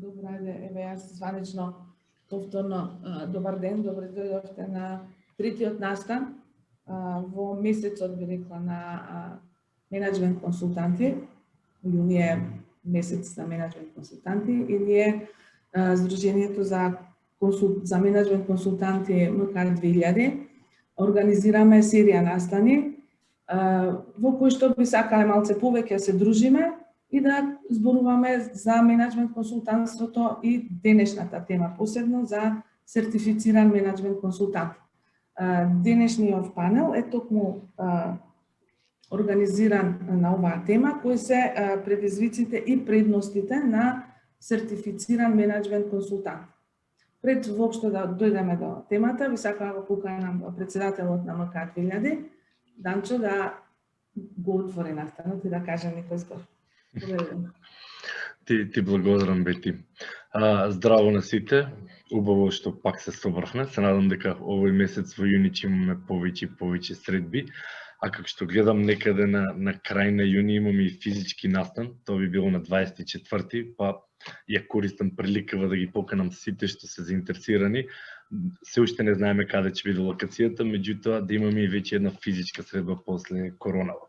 Добра, еве јас званично повторно добар ден, добре дојдовте на третиот настан во месецот, би рекла, на менаџмент консултанти. Јуни е месец на менаџмент консултанти и ние Сдруженијето за менаџмент консултанти МК 2000 организираме серија настани во кои што би сакале малце повеќе се дружиме и да зборуваме за менаџмент консултантството и денешната тема, посебно за сертифициран менаџмент консултант. Денешниот панел е токму организиран на оваа тема, кои се предизвиците и предностите на сертифициран менаџмент консултант. Пред воопшто да дојдеме до темата, ви сакам да го поканам председателот на МК 2000, Данчо, да го отвори настанот и да каже некој збор. Ти благодарам, Бети. Здраво на сите. Убаво што пак се собрахме. Се надам дека овој месец во јуни ќе имаме повеќе средби. А како што гледам некаде на крај на јуни имаме и физички настан. Тоа би било на 24-ти, па ја користам приликава да ги поканам сите што се заинтересирани. Се уште не знаеме каде ќе биде локацијата, меѓутоа да имаме и веќе една физичка средба после коронава.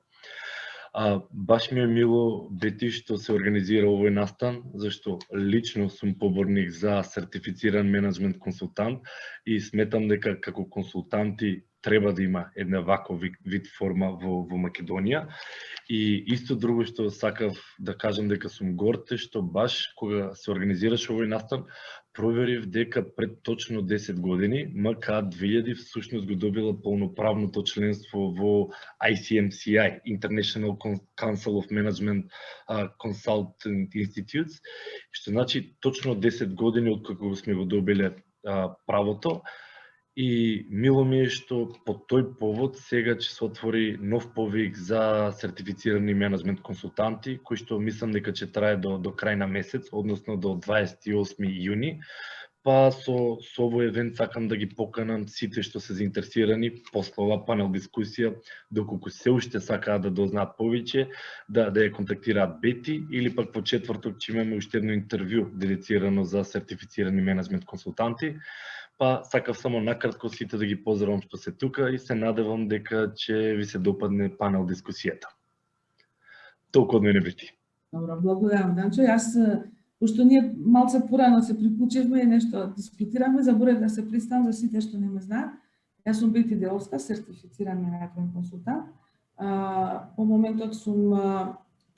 Баш ми е мило, Бети, што се организира овој настан, зашто лично сум поборник за сертифициран менаџмент консултант и сметам дека како консултанти треба да има една ваков вид форма во Македонија. И исто друго што сакав да кажам дека сум горд е што баш кога се организираше овој настан, проверив дека пред точно 10 години МК 2000 всушност го добила полноправното членство во ICMCI, International Council of Management Consultant Institutes, што значи точно 10 години откако сме го добиле правото. И мило ми е што по тој повод сега ќе се отвори нов повик за сертифицирани менаџмент консултанти, кој што мислам дека ќе трае до крај на месец, односно до 28 јуни. Па со овој евент сакам да ги поканам сите што се заинтересирани после оваа панел дискусија, доколку се уште сакаат да дознаат повеќе, да ја контактираат Бети, или пак во четврток ќе имаме уште едно интервју дедицирано за сертифицирани менаџмент консултанти. Па сакав само накратко сите да ги поздравам што се тука и се надевам дека ќе ви се допадне панел дискусијата. Толку од мене, Бети. Добро, благодарам, Данчо. Јас, пошто ние малце порано се приклучивме и нешто дискутиравме, заборев да се представам за сите што не ме знаат. Јас сум Бети Деловска, сертифициран менаџмент консултант. По моментот сум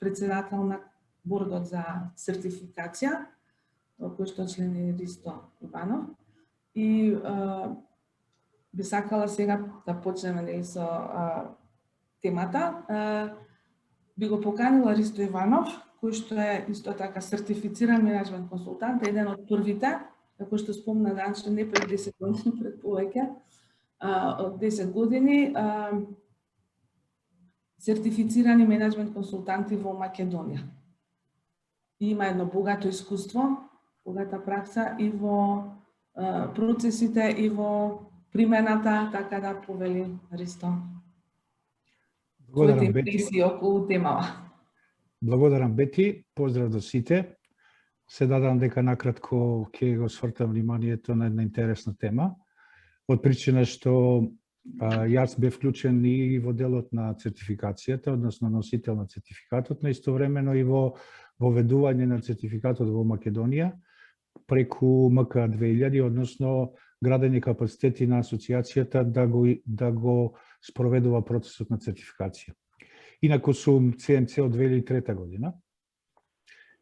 председател на бордот за сертификација, во кој што член е Ристо Иванов. И би сакала сега да почнеме со темата. Би го поканила Ристо Иванов, кој што е исто така сертифициран менаџмент консултант, еден од првите, како што спомна Данчо, не пред 10 години, пред повеќе, од 10 години, сертифицирани менаџмент консултанти во Македонија. И има едно богато искуство, богата пракса и во процесите и во примената, така да повели Ристо. Благодарам, Бети. Околу темава. Благодарам, Бети. Поздрав до сите. Се дадам дека накратко ќе го свртам вниманието на една интересна тема. Од причина што јас бев вклучен и во делот на сертификацијата, односно носител на сертификатот, но истовремено и во воведување на сертификатот во Македонија преку МК 2000, односно градење капацитети на асоциацијата да го спроведува процесот на сертификација. Инаку сум CMC од 2003 година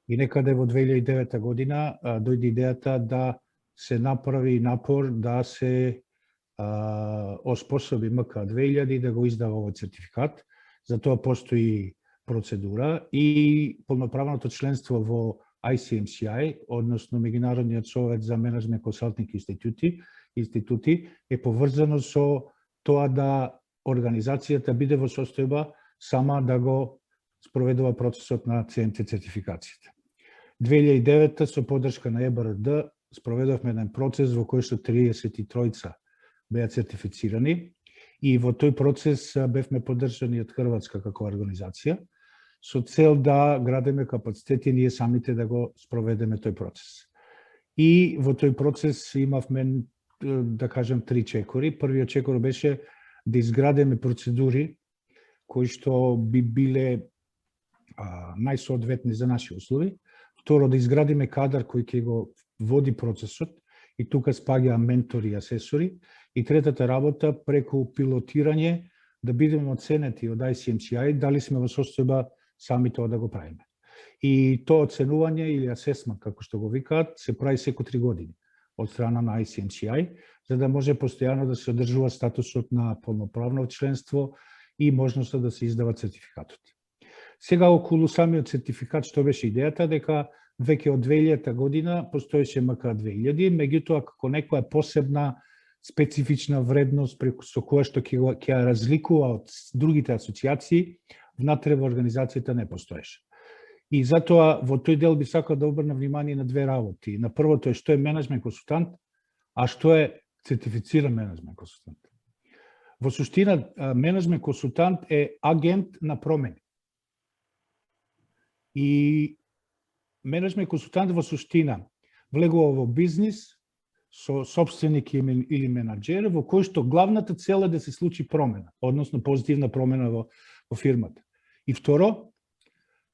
и некаде во 2009 година дојде идејата да се направи напор да се оспособи МК 2000 и да го издава овој сертификат. За тоа постои процедура и полноправното членство во ICMCI, односно Меѓународниот совет за менаџмент консалтинг институти, е поврзано со тоа да организацијата биде во состојба сама да го спроведува процесот на CMC сертификацијата. 2009 со поддршка на ЕБРД спроведовме еден процес во кој што 33 беа сертифицирани и во тој процес бевме поддржани од Хрватска како организација, со цел да градиме капацитети ние самите да го спроведеме тој процес. И во тој процес имавме, да кажем, 3 чекори. Првиот чекор беше да изградиме процедури кои што би биле најсоодветни за наши услови. Второ, да изградиме кадар кој ќе го води процесот и тука спаѓа ментори и асесори. И третата работа, преку пилотирање, да бидеме оценети од ICMCI дали сме во состојба сами тоа да го правиме. И тоа оценување или асесмент, како што го викаат, се прави секу 3 години од страна на ICMCI, за да може постојано да се одржува статусот на полноправно членство и можноста да се издава сертификатот. Сега околу самиот сертификат, што беше идејата, дека веќе од 2000 година постоеше МК-2000, меѓутоа како некоја посебна специфична вредност со која што ќе ја разликува од другите асоциации, внатре во организацијата не постоеше. И затоа во тој дел би сакал да обрнам внимание на 2 работи. На првото е што е менеджмент консултант, а што е сертифициран менеджмент консултант. Во суштина, менеджмент консултант е агент на промени. И менеджмент консултант во суштина влегува во бизнис со собственик или менаџер, во кој што главната цел е да се случи промена, односно позитивна промена во фирмата. И второ,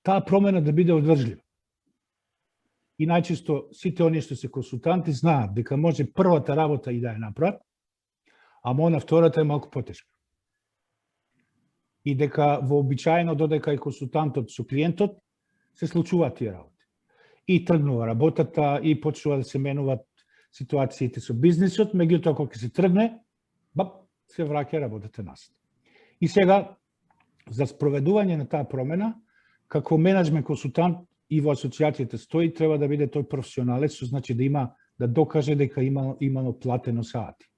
таа промена да биде одржлива. И најчесто сите оние што се консултанти знаат дека може првата работа и да ја направат, ама она втората е малку потешка. И дека вообичаено додека и консултантот со клиентот се случуваат тие работи. И тргнува работата, и почнува да се менуваат ситуациите со бизнисот, меѓутоа кога се тргне, се враќа работата назад. И сега, за спроведување на таа промена, како менеджмент консултант и во асоциацијата стои, треба да биде тој професионалец, што значи да докаже дека имано платено сати.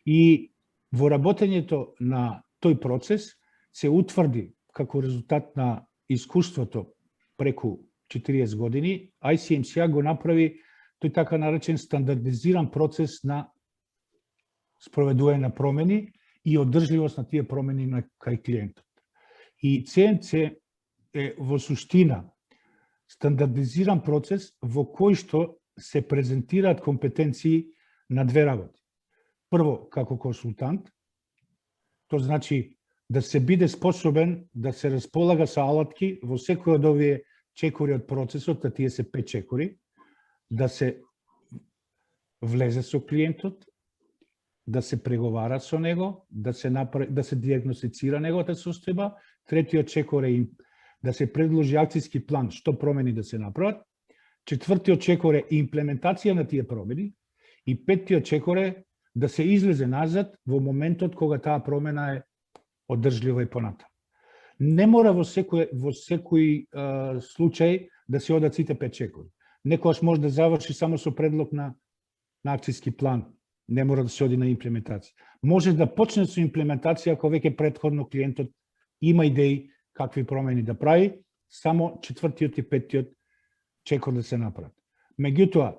И во работењето на тој процес се утврди како резултат на искуството преку 40 години, ICMCI го направи тој така наречен стандардизиран процес на спроведување на промени и одржливост на тие промени кај клиентот. И CMC е во суштина стандардизиран процес во кој што се презентираат компетенции на 2 работи. Прво, како консултант, тоа значи да се биде способен да се располага со алатки во секој од овие чекори од процесот, а тие се 5 чекори, да се влезе со клиентот, да се преговара со него, да се диагностицира неговата состојба. Третиот чекор е да се предложи акцијски план што промени да се направат. Четвртиот чекор е имплементација на тие промени и петтиот чекор е да се излезе назад во моментот кога таа промена е одржлива и понатаму. Не мора во секој случај да се одат сите 5 чекори. Некојаш може да заврши само со предлог на акцијски план, не мора да се оди на имплементација. Може да почне со имплементација ако веќе претходно клиентот има идеи какви промени да прави, само четвртиот и петтиот чекор да се направат. Меѓутоа,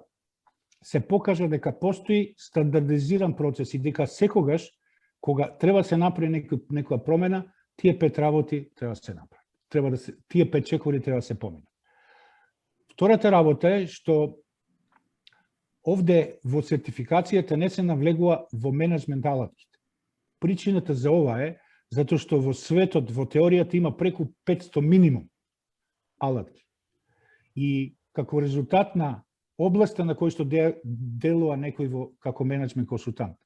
се покажа дека постои стандардизиран процес и дека секогаш кога треба да се направи некоја промена, тие 5 работи треба да се направат. Тие 5 чекори треба да се поминат. Втората работа е што овде во сертификацијата не се навлегува во менеджмент алатките. Причината за ова е затоа што во светот, во теоријата има преку 500 минимум алатки. И како резултат на областа на кој што делува некој како менеджмент консултант,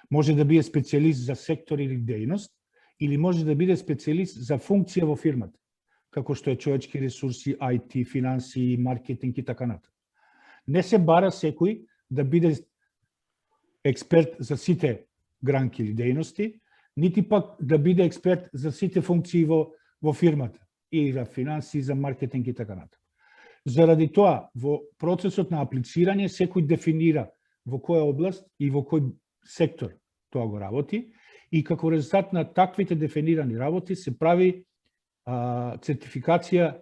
може да биде специјалист за сектор или дејност, или може да биде специјалист за функција во фирмата, како што е човечки ресурси, IT, финанси, маркетинг и така натаму. Не се бара секој да биде експерт за сите гранки или дејности, нити пак да биде експерт за сите функции во фирмата, и за финанси, за маркетинг и така натаму. Заради тоа, во процесот на аплицирање, секој дефинира во која област и во кој сектор тоа го работи, и како резултат на таквите дефинирани работи се прави сертификација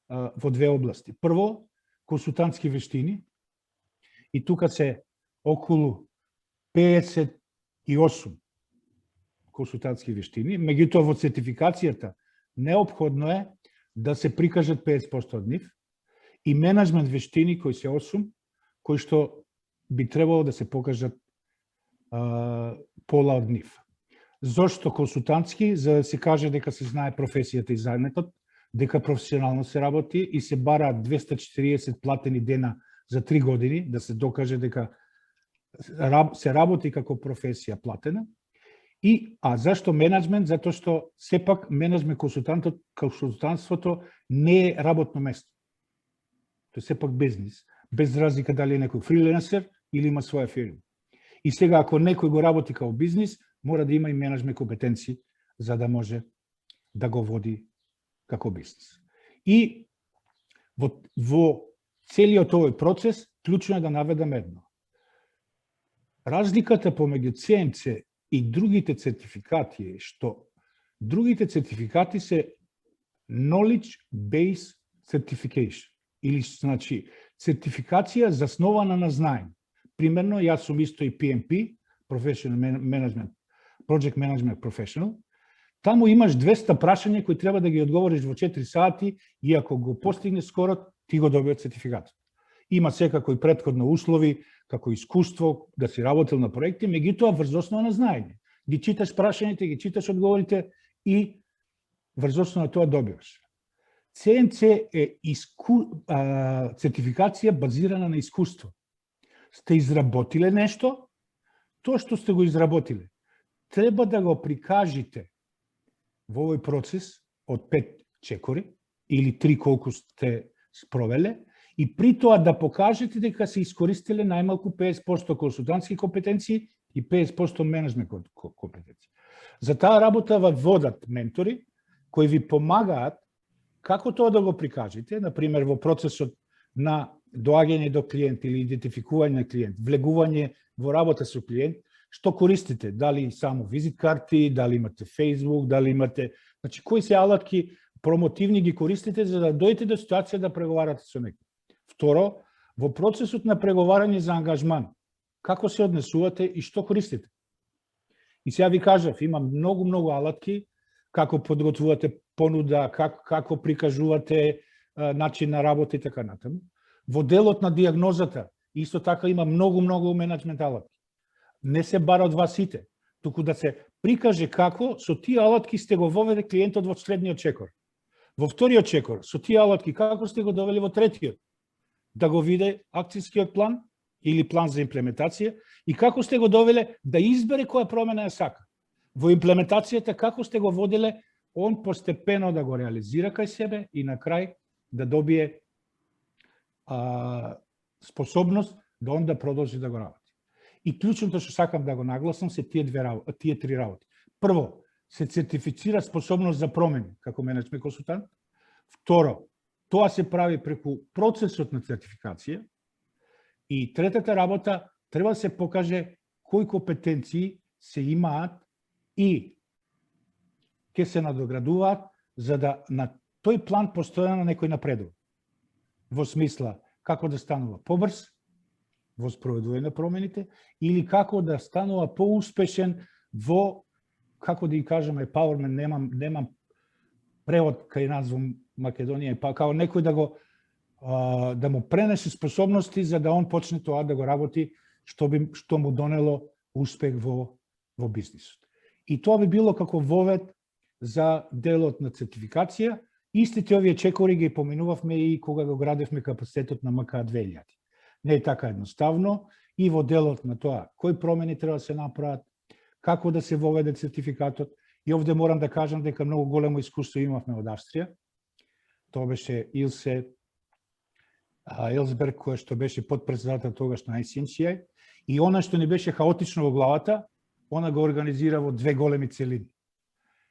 во 2 области. Прво, консултантски вештини, и тука се околу 58 консултантски вештини, меѓутоа во сертификацијата неопходно е да се прикажат 50% од нив и менеджмент вештини кои се 8, кои што би требало да се покажат пола од нив. Зошто консултантски? За да се каже дека се знае професијата и заеднетот, дека професионално се работи и се бара 240 платени дена за 3 години, да се докаже дека се работи како професија платена. А зашто менеджмент? Затоа што сепак менеджмент консултантството не е работно место. Тоа е сепак бизнис, без разлика дали е некој фриленсер или има своја фирма. И сега, ако некој го работи како бизнис, мора да има и менеджмент компетенции, за да може да го води како бизнис. И во целиот овој процес, клучно е да наведам едно. Разликата помеѓу CMC и другите сертификати е што другите сертификати се knowledge based certification, или значи сертификација заснована на знаење. Примерно, јас сум исто и PMP, Professional Management, Project Management Professional. Таму имаш 200 прашања кои треба да ги одговориш во 4 сати и ако го постигнеш скоро, ти го добиеш сертификатот. Има секако и претходно услови, како искуство, да си работил на проекти, меѓутоа врз основа на знаење. Ги читаш прашањата, ги читаш одговорите и врз основа на тоа добиваш. CMC е сертификација базирана на искуство. Сте изработиле нешто, тоа што сте го изработиле, треба да го прикажите во овој процес од 5 чекори или 3 колку сте спровеле и при тоа да покажете дека се искористиле најмалку 50% консултантски компетенции и 50% менеджмент компетенции. За таа работа водат ментори кои ви помагаат како тоа да го прикажете, например во процесот на доаѓање до клиент или идентификување на клиент, влегување во работа со клиент, што користите, дали само визит карти, дали имате Facebook, дали имате, значи кои се алатки промотивни ги користите за да дојдете до ситуација да преговарате со некој. Второ, во процесот на преговарање за ангажман, како се однесувате и што користите? И сега ви кажав, има многу алатки, како подготвувате понуда, како прикажувате начин на работа и така натаму. Во делот на дијагнозата, исто така има многу менеджмент алатки. Не се бара од вас сите, туку да се прикаже како со тие алатки сте го воведе клиентот во следниот чекор. Во вториот чекор, со тие алатки како сте го довели во третиот, да го виде акцијскиот план или план за имплементација и како сте го довеле да избере која промена ја сака. Во имплементацијата како сте го воделе он постепено да го реализира кај себе и на крај да добие способност да он да продолжи да го работи. И клучното што сакам да го нагласам се тие три работи. Прво, се сертифицира способност за промени како менеджмент консултант. Второ, тоа се прави преку процесот на сертификација. И третата работа, треба да се покаже кои компетенции се имаат и ќе се надоградуваат за да на тој план постојано некој напредува. Во смисла како да станува побрз во спроведување на промените или како да станува поуспешен во, како да ги кажеме, empowerment, немам превод кај нас во Македонија, па као некој да му пренесе способности за да он почне тоа да го работи што му донело успех во бизнисот. И тоа би било како вовед за делот на сертификација. Истите овие чекори ги поминувавме и кога го градевме капацитетот на МК 2000. Не е така едноставно и во делот на тоа кои промени треба да се направат, како да се воведе сертификатот. И овде морам да кажам дека многу големо искуство имавме од Австрија. Тоа беше Илсе Елсберг, која што беше подпредседател тогаш на ICMCI. И она што не беше хаотично во главата, она го организира во 2 големи целини.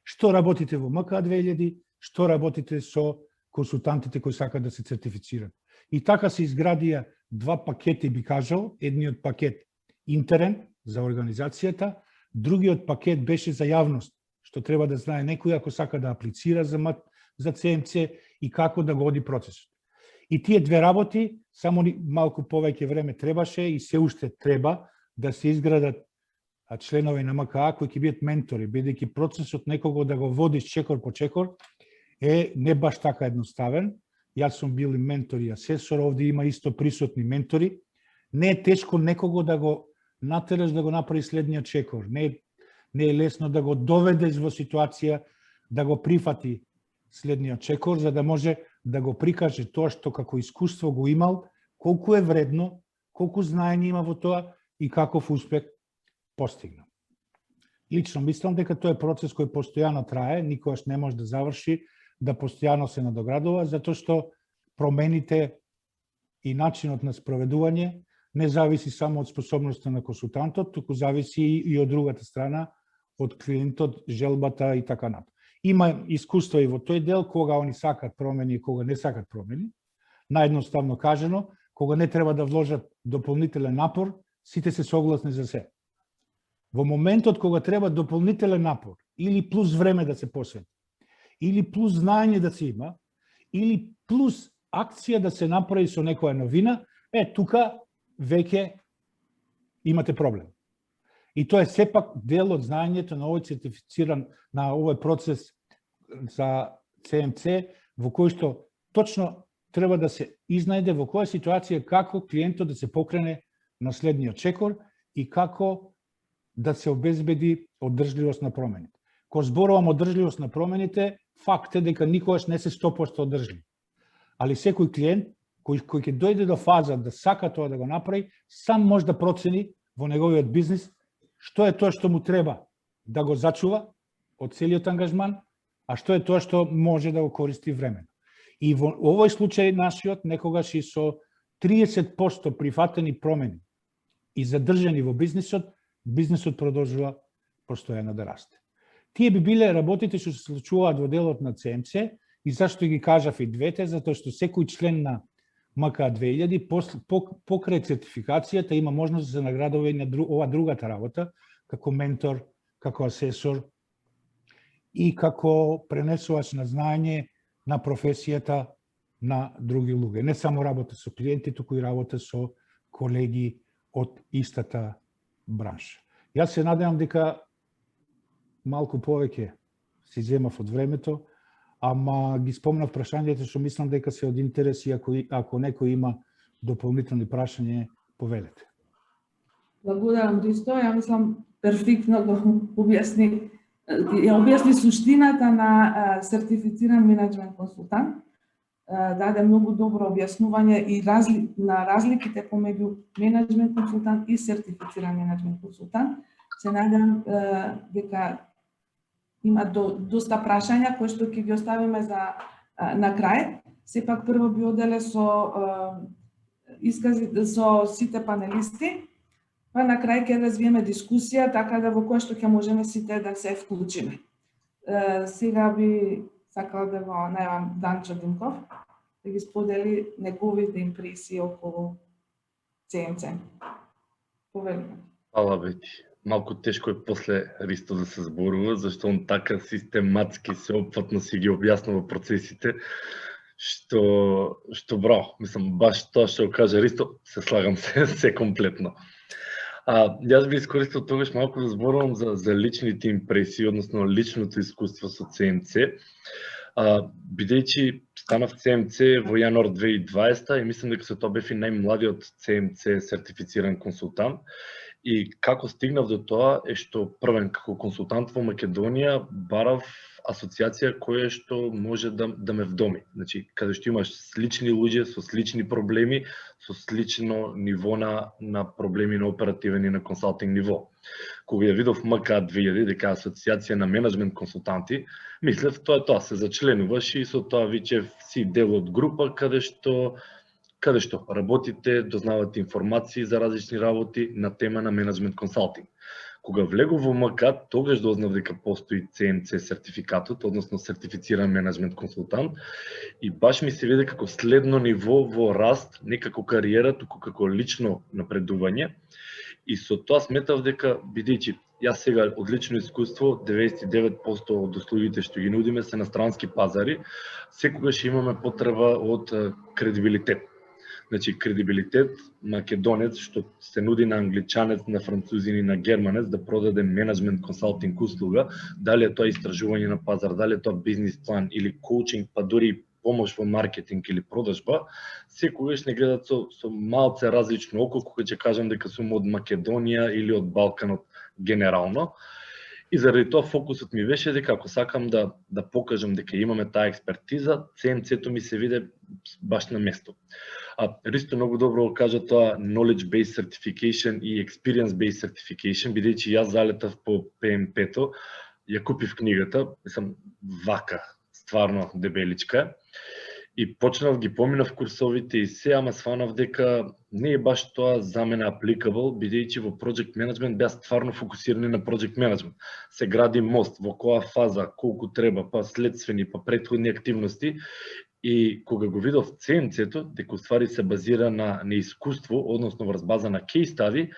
Што работите во МК 2000, што работите со консултантите кои сакаат да се сертифицират. И така се изградија 2 пакети, би кажал, едниот пакет интерен за организацијата, другиот пакет беше за јавност, што треба да знае некој ако сака да аплицира за CMC и како да го оди процесот. И тие 2 работи, само малку повеќе време требаше и се уште треба да се изградат членови на МКА кои ќе бидат ментори, бидејќи процесот некого да го водиш чекор по чекор не баш така едноставен. Јас сум бил и ментор и асесор, овде има исто присутни ментори. Не е тешко некого да го натераш да го направи следниот чекор. Не е лесно да го доведеш во ситуација да го прифати следниот чекор, за да може да го прикаже тоа што како искуство го имал, колку е вредно, колку знаење има во тоа и каков успех постигна. Лично мислам дека тоа е процес кој постојано трае, никогаш не може да заврши, да постојано се надоградува, затоа што промените и начинот на спроведување не зависи само од способноста на консултантот, туку зависи и од другата страна, од клиентот, желбата и така натаму. Има искуство и во тој дел, кога они сакат промени и кога не сакат промени. Наедноставно кажано, кога не треба да вложат дополнителен напор, сите се согласни за се. Во моментот кога треба дополнителен напор, или плюс време да се посвети, или плюс знаење да се има, или плюс акција да се направи со некоја новина, тука веќе имате проблем. И тоа е сепак дел од знаењето на овој сертифициран, на овој процес за CMC, во кој што точно треба да се изнајде во која ситуација како клиентот да се покрене на следниот чекор и како да се обезбеди одржливост на промените. Кога зборувам одржливост на промените, факт е дека никогаш не се 100% одржлив. Али секој клиент кој ќе дојде до фаза да сака тоа да го направи, сам може да процени во неговиот бизнис што е тоа што му треба да го зачува од целиот ангажман, а што е тоа што може да го користи времено. И во овој случај нашиот некогаш и со 30% прифатени промени и задржани во бизнисот, бизнисот продолжува постојано да расте. Тие би биле работите што се случуваат во делот на CMC и зашто ги кажав и двете, затоа што секој член на МК 2000 покрај сертификацијата има можност да се наградува и на ова другата работа, како ментор, како асесор и како пренесувач на знаење на професијата на други луѓе. Не само работа со клиенти, туку и работа со колеги од истата бранша. Јас се надевам дека малку повеќе си земав од времето, ама ги спомнав прашањето што мислам дека се од интерес и ако некој има дополнителни прашања, повелете. Благодарам, Ристо. Ја мислам перфектно го објасни суштината на сертифициран менеджмент консултант. Даде многу добро објаснување и на разликите помеѓу менеджмент консултант и сертифициран менеджмент консултант. Се надевам дека има доста прашања кои што ќе ги оставиме за на крај. Сепак прво би оделе со со сите панелисти, па на крај ќе развиеме дискусија, така да во која што ќе можеме сите да се вклучиме. Сега би сакала да го најавам Данчо Димков, да ги сподели неговите импресии околу CMC. Повелиме. Фала, Бети. Малку тешко е после Ристо да се зборува, зашто он така систематски, сеопфатно си ги објаснува процесите, што браво, мислам, баш тоа што каже Ристо, се слагам се комплетно. Јас би искористил тогаш малку да зборувам за личните импресии, односно личното искуство со CMC. Бидејќи станав CMC во јануар 2020 и мислам дека со тоа бев и најмладиот CMC сертифициран консултант. И како стигнав до тоа е што првен како консултант во Македонија барав асоциација која што може да ме вдоми. Значи, каде што имаш слични луѓе со слични проблеми, со слично ниво на проблеми на оперативен и на консалтинг ниво. Кога ја видов МК 2000 дека асоциација на менеджмент консултанти, мислев тоа се зачленуваш и со тоа веќе си дел од група каде што работите, дознавате информации за различни работи на тема на менеджмент консалтинг. Кога влегов во МК, тогаш дознав дека постои CMC сертификатот, односно сертифициран менеджмент консултант, и баш ми се виде како следно ниво во раст, не како кариера, туку како лично напредување. И со тоа сметав дека, бидејќи јас сега од лично искуство, 99% од услугите што ги нудиме се на странски пазари, секогаш имаме потреба од кредибилитет. Значи, кредибилитет, македонец, што се нуди на англичанец, на французин и на германец да продаде менеджмент консалтинг услуга, дали е тоа истражување на пазар, дали е тоа бизнис план или коучинг, па дури помош во маркетинг или продажба, секогаш не гледат со малце различно око кога ќе кажам дека сум од Македонија или од Балканот генерално. И заради тоа фокусот ми беше дека ако сакам да покажам дека имаме таа експертиза, CMC-то ми се виде баш на место. Ристо многу добро го кажа тоа Knowledge Based Certification и Experience Based Certification, бидејќи јас залетав по PMP-то, ја купив книгата, мислам вака, стварно дебеличка. И почнав, ги поминав курсовите и се, ама сванав дека не е баш тоа за мене applicable, бидејќи во Project Management беа стварно фокусирани на Project Management. Се гради мост, во која фаза, колку треба, па следствени, па претходни активности. И кога го видов CMC-то, дека уствари се базира на искуство, односно врз база на case study,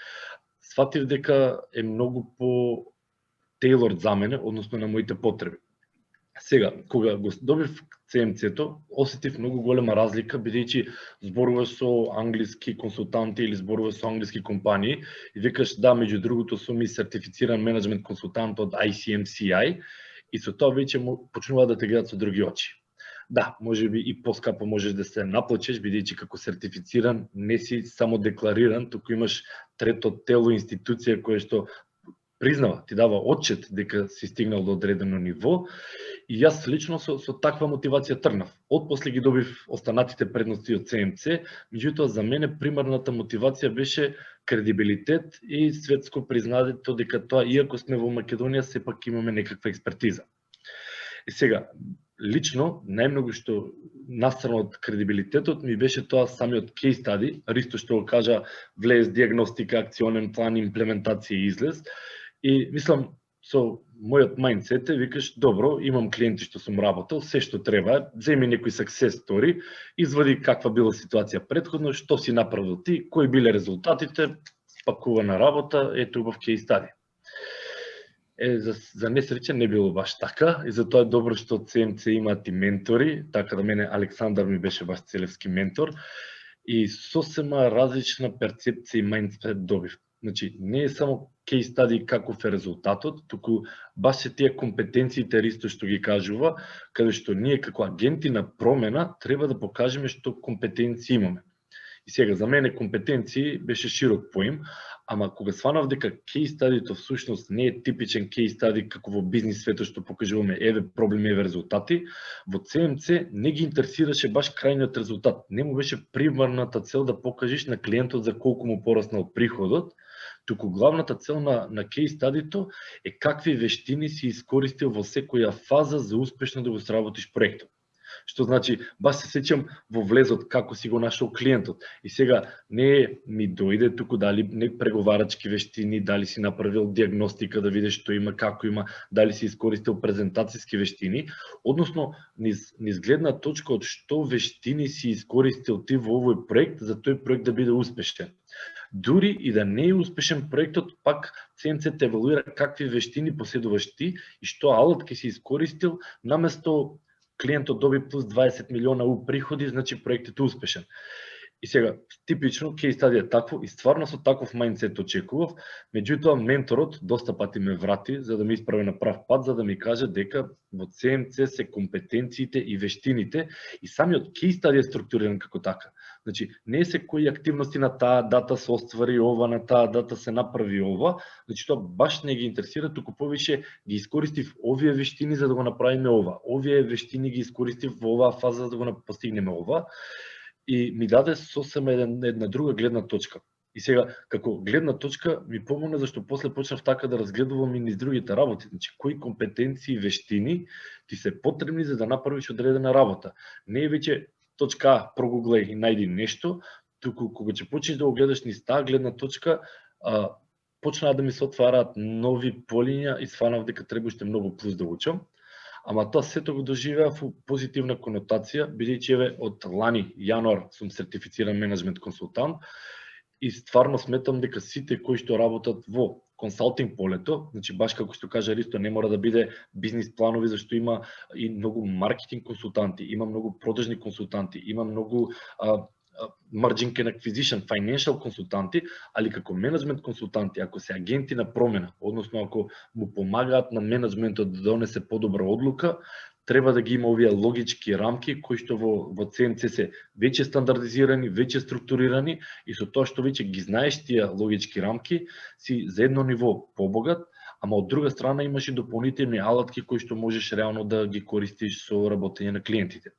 сватив дека е многу по тейлорд за мене, односно на моите потреби. Сега, кога го добив CMC-то, осетив многу голема разлика, бидејќи зборуваш со англиски консултанти или зборуваш со англиски компании и викаш, да, меѓу другото сум и сертифициран менеджмент консултант од ICMCI и со тоа веќе почнуваат да те гледат со други очи. Да, можеби и поскапо можеш да се наплачеш, бидејќи како сертифициран не си само деклариран, туку имаш трето тело, институција која што признава, ти дава отчет дека си стигнал до одредено ниво. И јас лично со таква мотивација тргнав. Отпосле ги добив останатите предности од CMC, меѓутоа за мене примарната мотивација беше кредибилитет и светско признато дека тоа, иако сме во Македонија, сепак имаме некаква експертиза. И сега, лично, најмногу што настрана од кредибилитетот ми беше тоа самиот case study, Ристо што го кажа, влез, диагностика, акционен план, имплементација и излез. И мислам, со мојот мајндсет викаш, добро, имам клиенти што сум работел, се што треба, земи некој success story, извади каква била ситуација претходно, што си направил ти, кои биле резултатите, спакувана работа, ето убав case study. За несреќа не било баш така и затоа е добро што CMC имаат и ментори, така да мене Александар ми беше баш целевски ментор и сосема различна перцепција и мајндсет добив. Значи, не е само case study каков е резултатот, туку баш се тие компетенциите Ристо што ги кажува, каде што ние како агенти на промена треба да покажеме што компетенции имаме. И сега, за мене компетенции беше широк поим, ама кога сванав дека case study-то всушност не е типичен case study како во бизнис светот што покажуваме еве проблеми, еве резултати, во CMC не ги интересираше баш крајниот резултат. Не му беше примарната цел да покажеш на клиентот за колку му пораснал приходот, туку главната цел на case study-то е какви вештини си искористил во секоја фаза за успешно да го сработиш проектот. Што значи, баш се сеќам во влезот како си го нашол клиентот. И сега не ми дојде туку дали не преговарачки вештини, дали си направил диагностика да видиш што има, како има, дали си искористил презентацијски вештини, односно низ гледна точка од што вештини си искористил ти во овој проект за тој проект да биде успешен. Дури и да не е успешен проектот, пак CMC те евалуира какви вештини поседуваш ти и што алатки си искористил наместо клиентот доби плюс 20 милиона у приходи, значи проектот е успешен. И сега, типично, case study е такво и стварно со таков мајндсет очекував, меѓутоа менторот доста пати ме врати за да ме исправи на прав пат, за да ми каже дека во CMC се компетенциите и вештините и самиот case study е структуриран како така. Значи, не се кои активности на таа дата се оствари ова, на таа дата се направи ова, значи тоа баш не ги интересира, туку повише ги искористив овие вештини за да го направиме ова. Овие вештини ги искористив во оваа фаза за да го постигнеме ова. И ми даде сосема една друга гледна точка. И сега, како гледна точка, ми помогна зашто после почнав така да разгледувам и низ другите работи. Значи, кои компетенции и вештини ти се потребни за да направиш одредена работа. Не е веќе точка А, прогуглај и најди нешто, туку кога ќе почнеш да го гледаш низ таа гледна точка, почнаа да ми се отвараат нови полиња и сванав дека треба уште многу плюс да учам. Ама тоа сето го доживеа во позитивна конотација, бидејќи еве од лани, јануар, сум сертифициран менеджмент консултант и стварно сметам дека сите кои што работат во консалтинг полето, значи баш како што кажа Ристо, не мора да биде бизнис планови, зашто има и многу маркетинг консултанти, има многу продажни консултанти, има многу margin and acquisition, financial консултанти, али како менеджмент консултанти, ако се агенти на промена, односно ако му помагаат на менеджментот да донесе подобра одлука, треба да ги има овие логички рамки кои што во CMC се веќе стандардизирани, веќе структурирани и со тоа што веќе ги знаеш тие логички рамки, си за едно ниво побогат, ама од друга страна имаш и дополнителни алатки кои што можеш реално да ги користиш со работење на клиентите.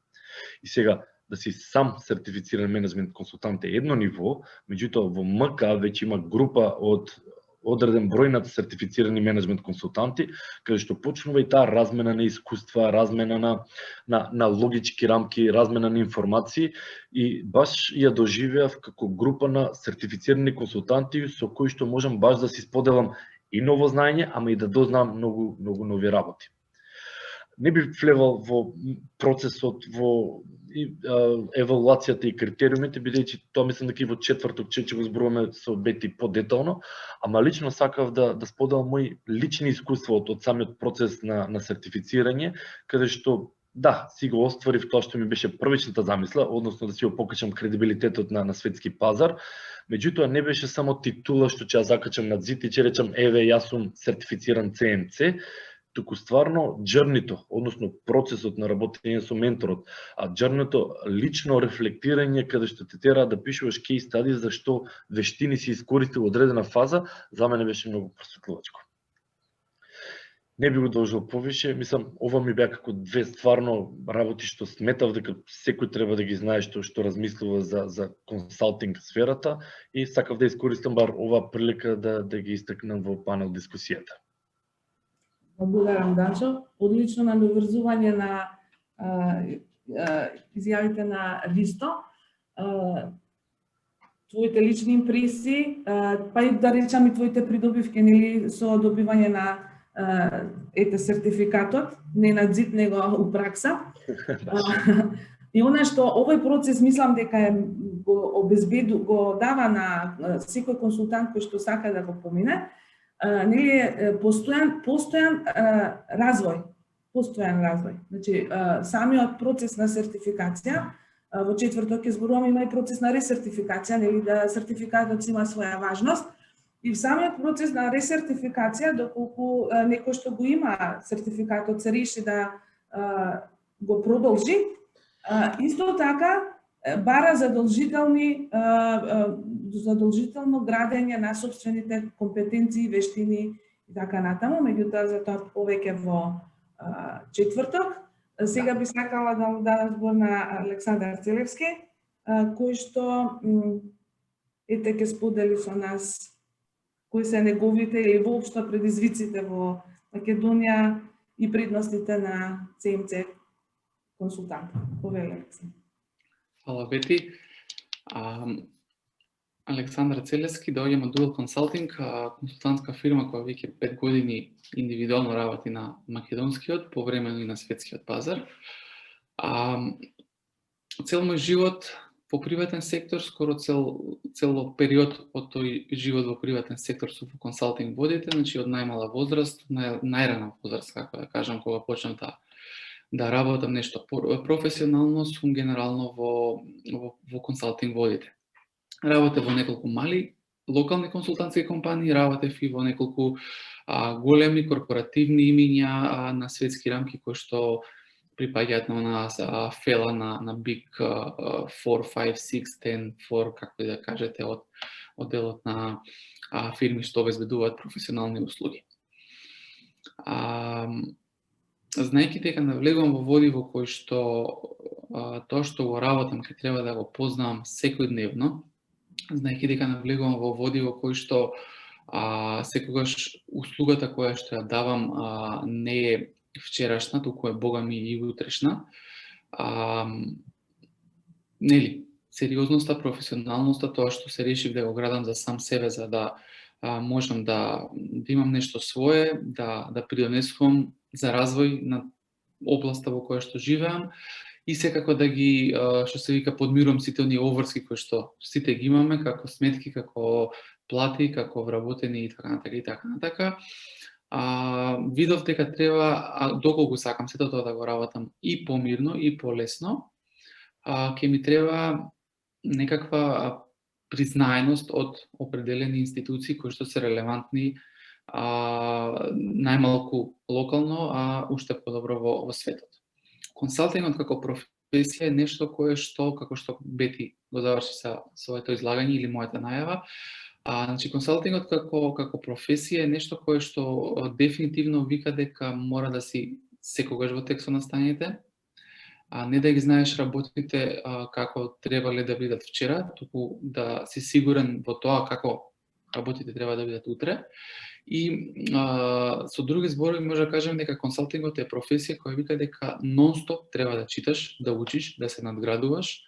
И сега, да си сам сертифициран менеджмент консултант е едно ниво, меѓутоа во МК веќе има група од одреден број на сертифицирани менеджмент консултанти, каде што почнува и таа размена на искуства, размена на логички рамки, размена на информации и баш ја доживеав како група на сертифицирани консултанти со кои што можам баш да си споделам и ново знаење, ама и да дознам многу нови работи. Не би влевал во процесот, во евалуацијата и критериумите, бидејќи тоа мислам дека и во четврток ќе го зборуваме со Бети подетално, ама лично сакав да споделам мои лични искуства од самиот процес на сертифицирање, каде што да, си го остварив тоа што ми беше првичната замисла, односно да си го покачам кредибилитетот на светски пазар, меѓутоа не беше само титула што ќе ја закачам на зид и ќе речам еве јас сум сертифициран CMC, туку стварно джернито, односно процесот на работење со менторот, а джернито лично рефлектирање каде што те тера да пишуваш кейс стади за што вештини си искористил одредена фаза, за мене беше многу просветливачко. Не би го должил повише, мислам, ова ми беа како две стварно работи што сметав дека секој треба да ги знае што размислува за консалтинг сферата и сакав да искористам бар ова прилика да ги истакнам во панел дискусијата. Благодарам, Данчо. Одлично надоврзување на изјавите на Ристо. Твоите лични импресии, па и да речам и твоите придобивки, нели, со добивање на сертификатот, не на зид, него у пракса. И она што овој процес мислам дека го дава на секој консултант кој што сака да го помине, нели постојан развој. Значи, самиот процес на сертификација, во четврток ќе зборуваме, има и процес на ресертификација, нели, да сертификатот има своја важност. И в самиот процес на ресертификација, доколку некој што го има сертификатот се реши да го продолжи, исто така бара задолжително градење на собствените компетенции, вештини и така натаму, меѓутоа за тоа повеќе во четврток. Сега би сакала да дадам збор на Александар Целевски, кој што ќе сподели со нас кои се неговите или воопшто предизвиците во Македонија и предностите на CMC консултант. Повелете се. Фала, Бети. Александар Целевски, доаѓам од Dual Consulting, консултантска фирма која веќе 5 години индивидуално работи на македонскиот, повремено и на светскиот пазар. Цел мој живот во приватен сектор, скоро цел период од тој живот во приватен сектор сум во консалтинг водите, значи од најмала возраст, најрана возраст, како да кажам, кога почнав да работам нешто професионално, сум генерално во консалтинг водите. Работев во неколку мали локални консултантски компании, работев и во неколку големи корпоративни имиња на светски рамки кои што припаѓаат на нас фела на Big 4, 5, 6, 10, 4, како да кажете, од делот на фирми што обезбедуваат професионални услуги. Знаејќи дека навлегувам во води во кои што тоа што го работам ќе треба да го познавам секојдневно, знаејќи дека навлегувам во води во кои што секогаш услугата која што ја давам не е вчерашна, туку е богами и утрешна. Нели, сериозноста, професионалноста, тоа што се решив да го градам за сам себе, за да можам да имам нешто свое, да придонесувам за развој на областа во која што живеам и секако да ги, што се вика, подмирувам сите оние обврски кои што сите ги имаме, како сметки, како плати, како вработени и така натака. Видов дека треба, доколку сакам сето тоа да го работам и помирно и полесно, ќе ми треба некаква признаеност од определени институции кои што се релевантни најмалку локално, а уште подобро во светот. Консалтингот како професија е нешто кое што, како што Бети го заврши са своето излагање или мојата најава, значи консалтингот како професија е нешто кое што дефинитивно вика дека мора да си секогаш во текст со настаните, не да ги знаеш работите како требале да бидат вчера, туку да си сигурен во тоа како работите треба да бидат утре. И со други зборови може да кажем дека консалтингот е професија која вика дека нон-стоп треба да читаш, да учиш, да се надградуваш,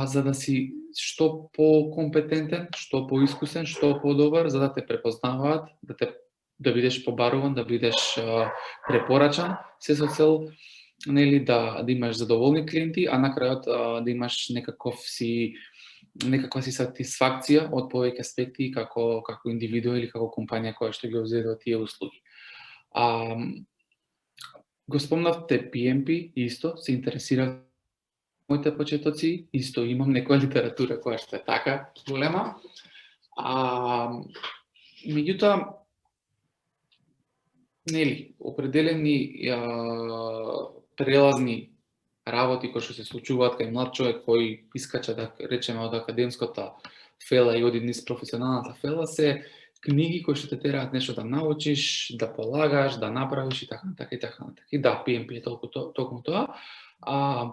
за да си што по-компетентен, што по-искусен, што по-добар, за да те препознаваат, да бидеш побаруван, да бидеш препорачан, се со цел да имаш задоволни клиенти, а на крајот да имаш некаква си сатисфакција од повеќе аспекти како индивидуа или како компанија која што ги обзедува тие услуги. Го спомнавте PMP, исто се интересира моите почетоци, исто имам некоја литература која што е така голема. Меѓутоа, определени прелазни работи кои што се случуваат кај млад човек кој искача, да речеме, од академската фела и оди низ професионалната фела, се книги кои што те тераат нешто да научиш, да полагаш, да направиш и така натака и така натака. И да, PMP е токму тоа.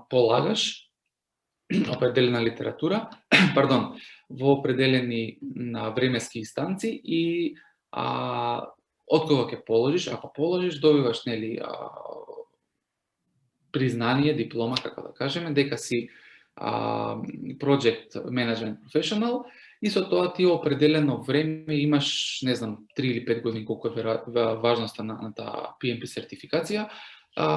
Полагаш определена литература, во определени временски инстанци и од кога ќе положиш, ако положиш, добиваш признание, диплома, како да кажеме, дека си Project Management Professional и со тоа ти определено време имаш, 3 или 5 години колку е важноста на таа PMP сертификација,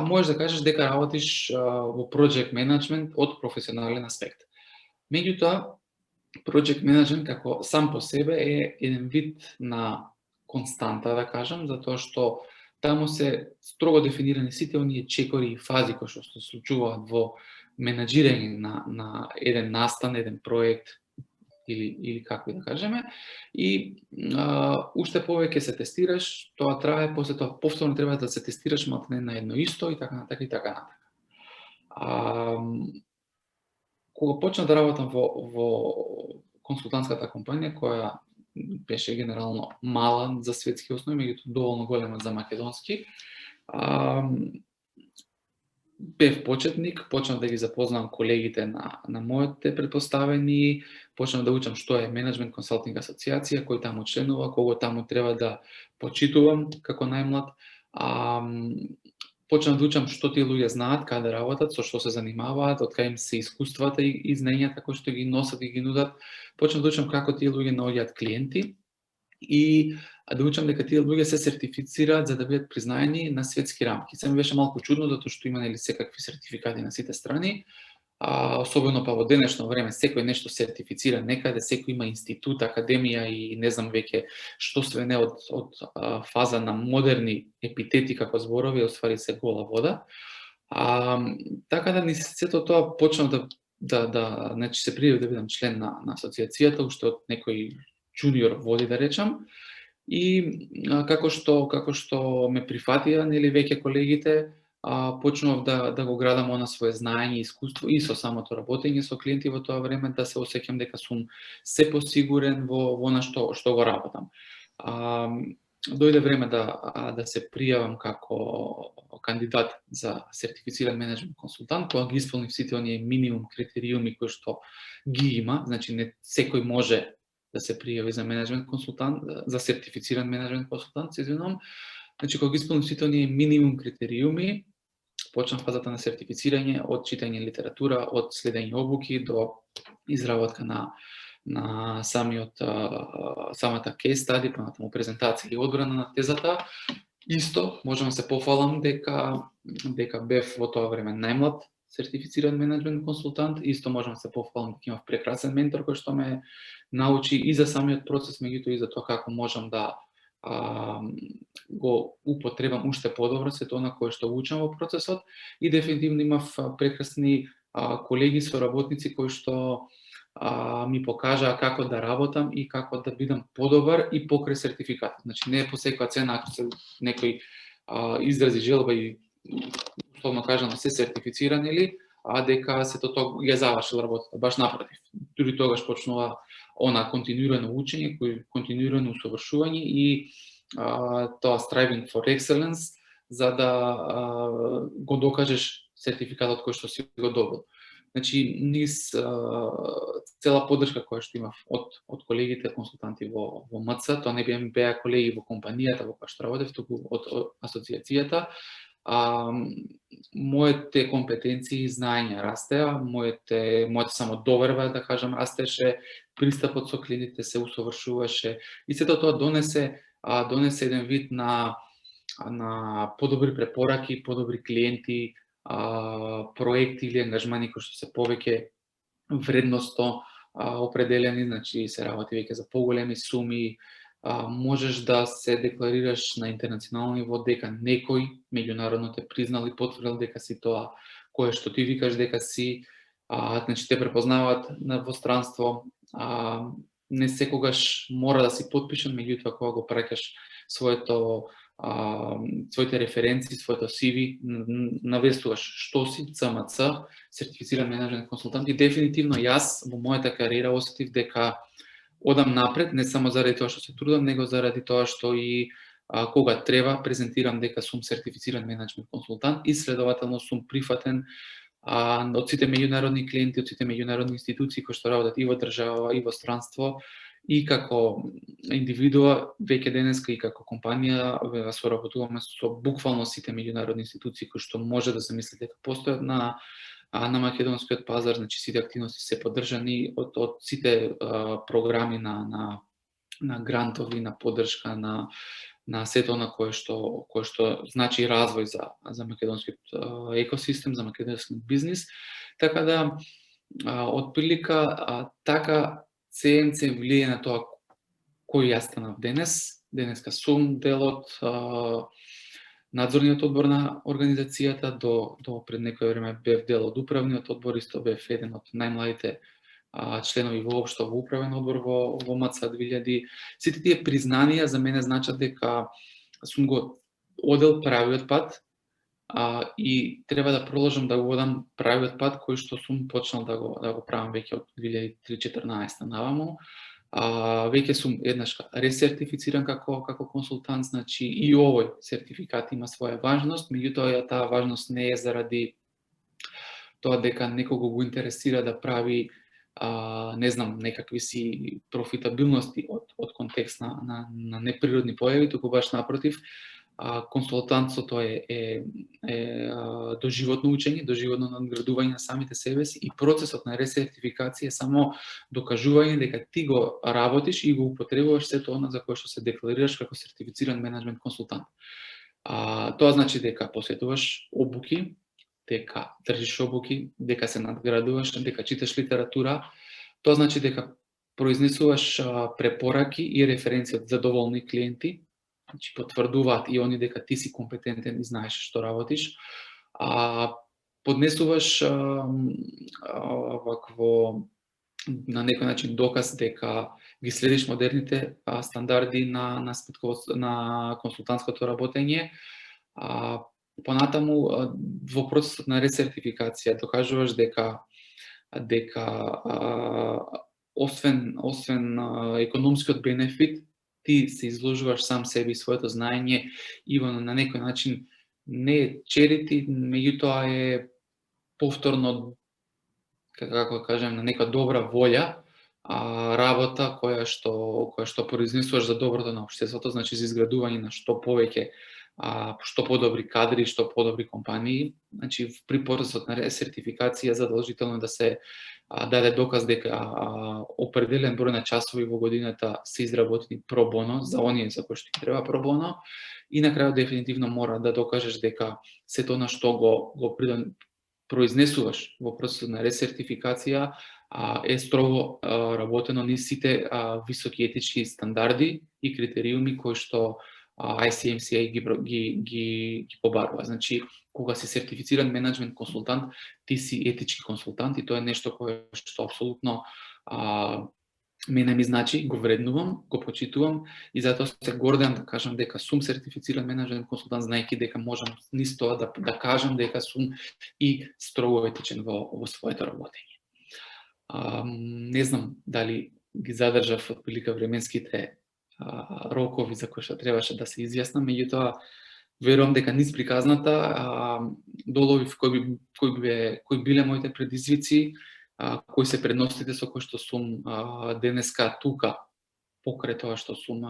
можеш да кажеш дека работиш во Project Management од професионален аспект. Меѓутоа, Project Management како сам по себе е еден вид на константа, да кажам, затоа што таму се строго дефинирани сите оние чекори и фази кои што се случуваат во менаџирање на еден настан, еден проект или како да кажеме, и уште повеќе се тестираш, тоа трае, после тоа повторно треба да се тестираш малку на едно исто и така натака и така натака. Кога почнав да работам во консултантската компанија, која беше генерално мала за светски основи, меѓутоа доволно голема за македонски, бев почетник, почнав да ги запознавам колегите на моите предпоставени, почнав да учам што е Менеджмент консалтинг асоциација, кој таму членува, кого таму треба да почитувам како најмлад. Почнав да учам што тие луѓе знаат, каде работат, со што се занимаваат, од кај им се искуствата и знаењата кои што ги носат и ги нудат. Почнав да учам како тие луѓе наоѓаат клиенти и да учам дека тие луѓе се сертифицираат за да бидат признаени на светски рамки. Се ми беше малку чудно затоа што има секакви сертификати на сите страни, особено па во денешно време секој нешто сертифицира некаде, секој има институт, академија и не знам веќе што све не од фаза на модерни епитети како зборови, оствари се гола вода. Така да ни сето тоа почнав значи се пријавив да бидам член на асоциацијата, уште од некој джуниор води да речам. И како што ме прифатија веќе колегите, почнав да го градам она свое знаење и искуство и со самото работење со клиенти во тоа време, да се осеќам дека сум се посигурен во она што го работам. Дојде време да се пријавам како кандидат за сертифициран менеджмент консултант, кога ги исполнив сите оние минимум критериуми кои што ги има, значи не секој може да се пријави за менеджмент консултант, за сертифициран менеджмент консултант, се извинувам. Значи кога ги исполнив сите оние минимум критериуми, почнав фазата на сертифицирање, од читање литература, од следење обуки до изработка на самата case study, понатаму презентација и одбрана на тезата. Исто можам да се пофалам дека бев во тоа време најмлад сертифициран менеджмент консултант. Исто можам да се пофалам дека имав прекрасен ментор кој што ме научи и за самиот процес, меѓутоа и за тоа како можам да го употребам уште подобро сето она кое што учам во процесот, и дефинитивно имав прекрасни колеги, соработници кои што ми покажаа како да работам и како да бидам подобар и покрај сертификатот. Значи не е по секоја цена ако се некој изрази желба и условно кажано се сертифициран или дека сето тоа ја завршил работата. Баш напротив. Дури тогаш почнува она континуирано учење, континуирано усовршување и тоа striving for excellence за да го докажеш сертификатот кој што си го добил. Значи, низ цела поддршка која што имав од колегите консултанти во МЦ, тоа не беа колеги во компанијата во која што работев, туку од асоциацијата, моите компетенции и знаења растеа, мојата самодоверба, да кажам, растеше, пристапот со клиентите се усовршуваше и сето тоа донесе еден вид на подобри препораки, подобри клиенти, проекти или ангажмани кои што се повеќе вредносно определени, значи се работи веќе за поголеми суми, можеш да се декларираш на интернационално ниво дека некој меѓународно те признал и потврдил дека си тоа кое што ти викаш дека си, значи те препознаваат во странство, не секогаш мора да си потпишан, меѓутоа кога го праќаш своите референции, своето CV, навестуваш што си, ЦМЦ, сертифициран менаџер консултант и дефинитивно јас во мојата кариера осетив дека одам напред, не само заради тоа што се трудам, него заради тоа што и кога треба презентирам дека сум сертифициран менаџмент консултант и следователно сум прифатен од сите меѓународни клиенти, од сите меѓународни институции кои што работат и во држава и во странство и како индивидуа веќе денеска и како компанија соработуваме со буквално сите меѓународни институции кои што може да се мисли дека постојат на македонскиот пазар, значи сите активности се поддржани од сите програми на грантови, на поддршка, на сето на кое што значи развој за македонскиот екосистем, за македонскиот бизнис. Така да отприлика така ЦМЦ влие на тоа кој јас станав денеска сум дел од надзорниот одбор на организацијата, до пред некој време бев дел од управниот одбор, исто бев еден од најмладите членови воопшто во управен одбор во МЦ 2000. Сите тие признанија за мене значат дека сум го одел правиот пат и треба да продолжам да го одам правиот пат кој што сум почнал да го правам веќе од 2014 наваму. Веќе сум еднаш ресертифициран како консултант, значи и овој сертификат има своја важност, меѓутоа таа важност не е заради тоа дека некого го интересира да прави не знам, некакви си профитабилности од контекст на неприродни појави, туку баш напротив, консултантството е доживотно учење, доживотно надградување на самите себе си и процесот на ресертификација е само докажување дека ти го работиш и го употребуваш сето она за кое што се декларираш како сертифициран менаџмент консултант. Тоа значи дека посетуваш обуки, дека држиш обуки, дека се надградуваш, дека читаш литература. Тоа значи дека произнесуваш препораки и референции од задоволни клиенти, значи потврдуваат и они дека ти си компетентен и знаеш што работиш. Поднесуваш вакво на некој начин доказ дека ги следиш модерните стандарди на консултантското работење. Понатаму во процесот на ресертификација докажуваш дека освен економскиот бенефит, ти се изложуваш сам себе и своето знаење и на некој начин не е черити, меѓутоа е повторно, како кажем, на нека добра волја работа која што произнесуваш за доброто на општеството, значи за изградување на што повеќе што подобри кадри, што подобри компании. Значи, при процесот на ресертификација задолжително да се даде доказ дека определен број на часови во годината се изработени про боно, за оние за кои што ти треба про боно, и на крајот дефинитивно мора да докажеш дека сето на што го произнесуваш во процесот на ресертификација е строго работено низ сите високи етички стандарди и критериуми кои што ICMCA ги побарува. Значи, кога си сертифициран менаџмент консултант, ти си етички консултант и тоа е нешто кое што апсолутно Мене ми значи, го вреднувам, го почитувам и затоа се гордам да кажам дека сум сертифициран менаџер консултант, знаејќи дека можам низ тоа да кажам дека сум и строго етичен во своето работење. Не знам дали ги задржав отприлика временските рокови за кои што требаше да се изјаснам, меѓутоа верувам дека низ приказната доловив кои биле моите предизвици, кои се предностите со кои што сум денеска тука, покрај тоа што сум,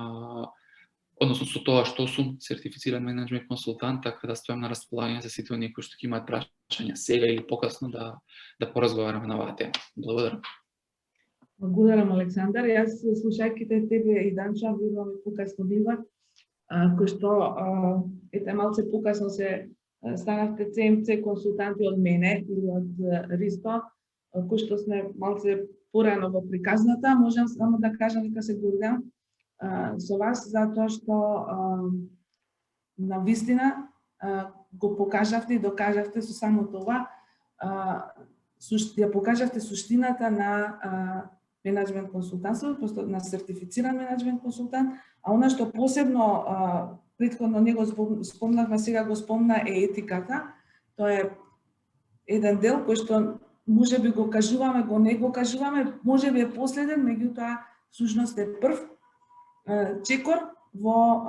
односно со тоа што сум сертифициран менеджмент консултант, така да стојам на располагање за сите оние кои што ќе имаат прашања сега или покасно да поразговараме на оваа тема. Благодарам. Благодарам, Александар. Јас слушајќи тебе и Данча, верувам и покасно бива, кој што ете малце покасно се станавте CMC консултанти од мене или од Ристо, кој што сме малце порано во приказната. Можам само да кажам дека се гордам со вас затоа што на вистина го покажавте и докажавте со само тоа, ја покажавте суштината на менеджмент консултантство, на сертифициран менеджмент консултант, а она што посебно претходно не го спомнавме, сега го спомна, е етиката. Тоа е еден дел кој што може би го кажуваме, го не го кажуваме, може би е последен, меѓутоа всушност е прв чекор во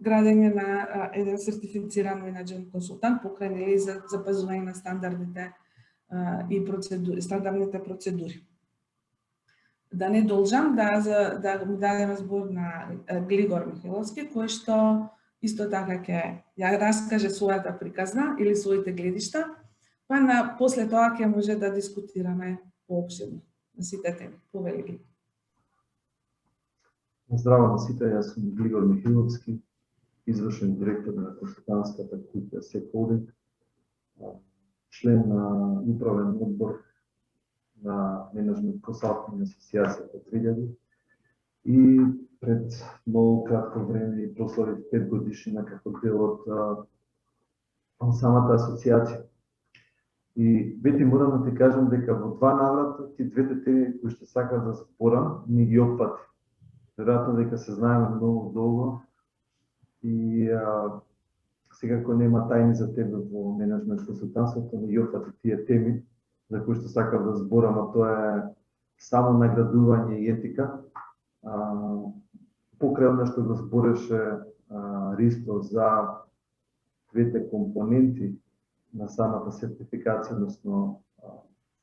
градење на еден сертифициран менеджмент консултант, покрај нели за запазување на стандардите и стандардните процедури. Да не должам да му дадем збор на Глигор Михайловски, кој што исто така ќе ја раскаже својата приказна или своите гледишта, па после тоа ќе може да дискутираме поопширно на сите теми. Повели ги. Здраво на сите, јас сум Глигор Михайловски, извршен директор на консултантската куќа СЕК Холдинг, член на управен одбор на менеджмент консалтинг асоцијацијата 2000 и пред многу кратко време и прославив 5 годишнина како дел од самата асоцијација. И Бети, морам да ти кажам дека во два наврата ти двете теми кои што сакав да зборам ми ги опфати. Веројатно дека се знаеме многу долго и секако нема тајни за тебе во менеджмент консултантството, ми ги опфати тие теми за кои што сакав да зборам, а тоа е само наградување и етика. Покрај она што го збореше Ристо за двете компоненти на самата сертификација, односно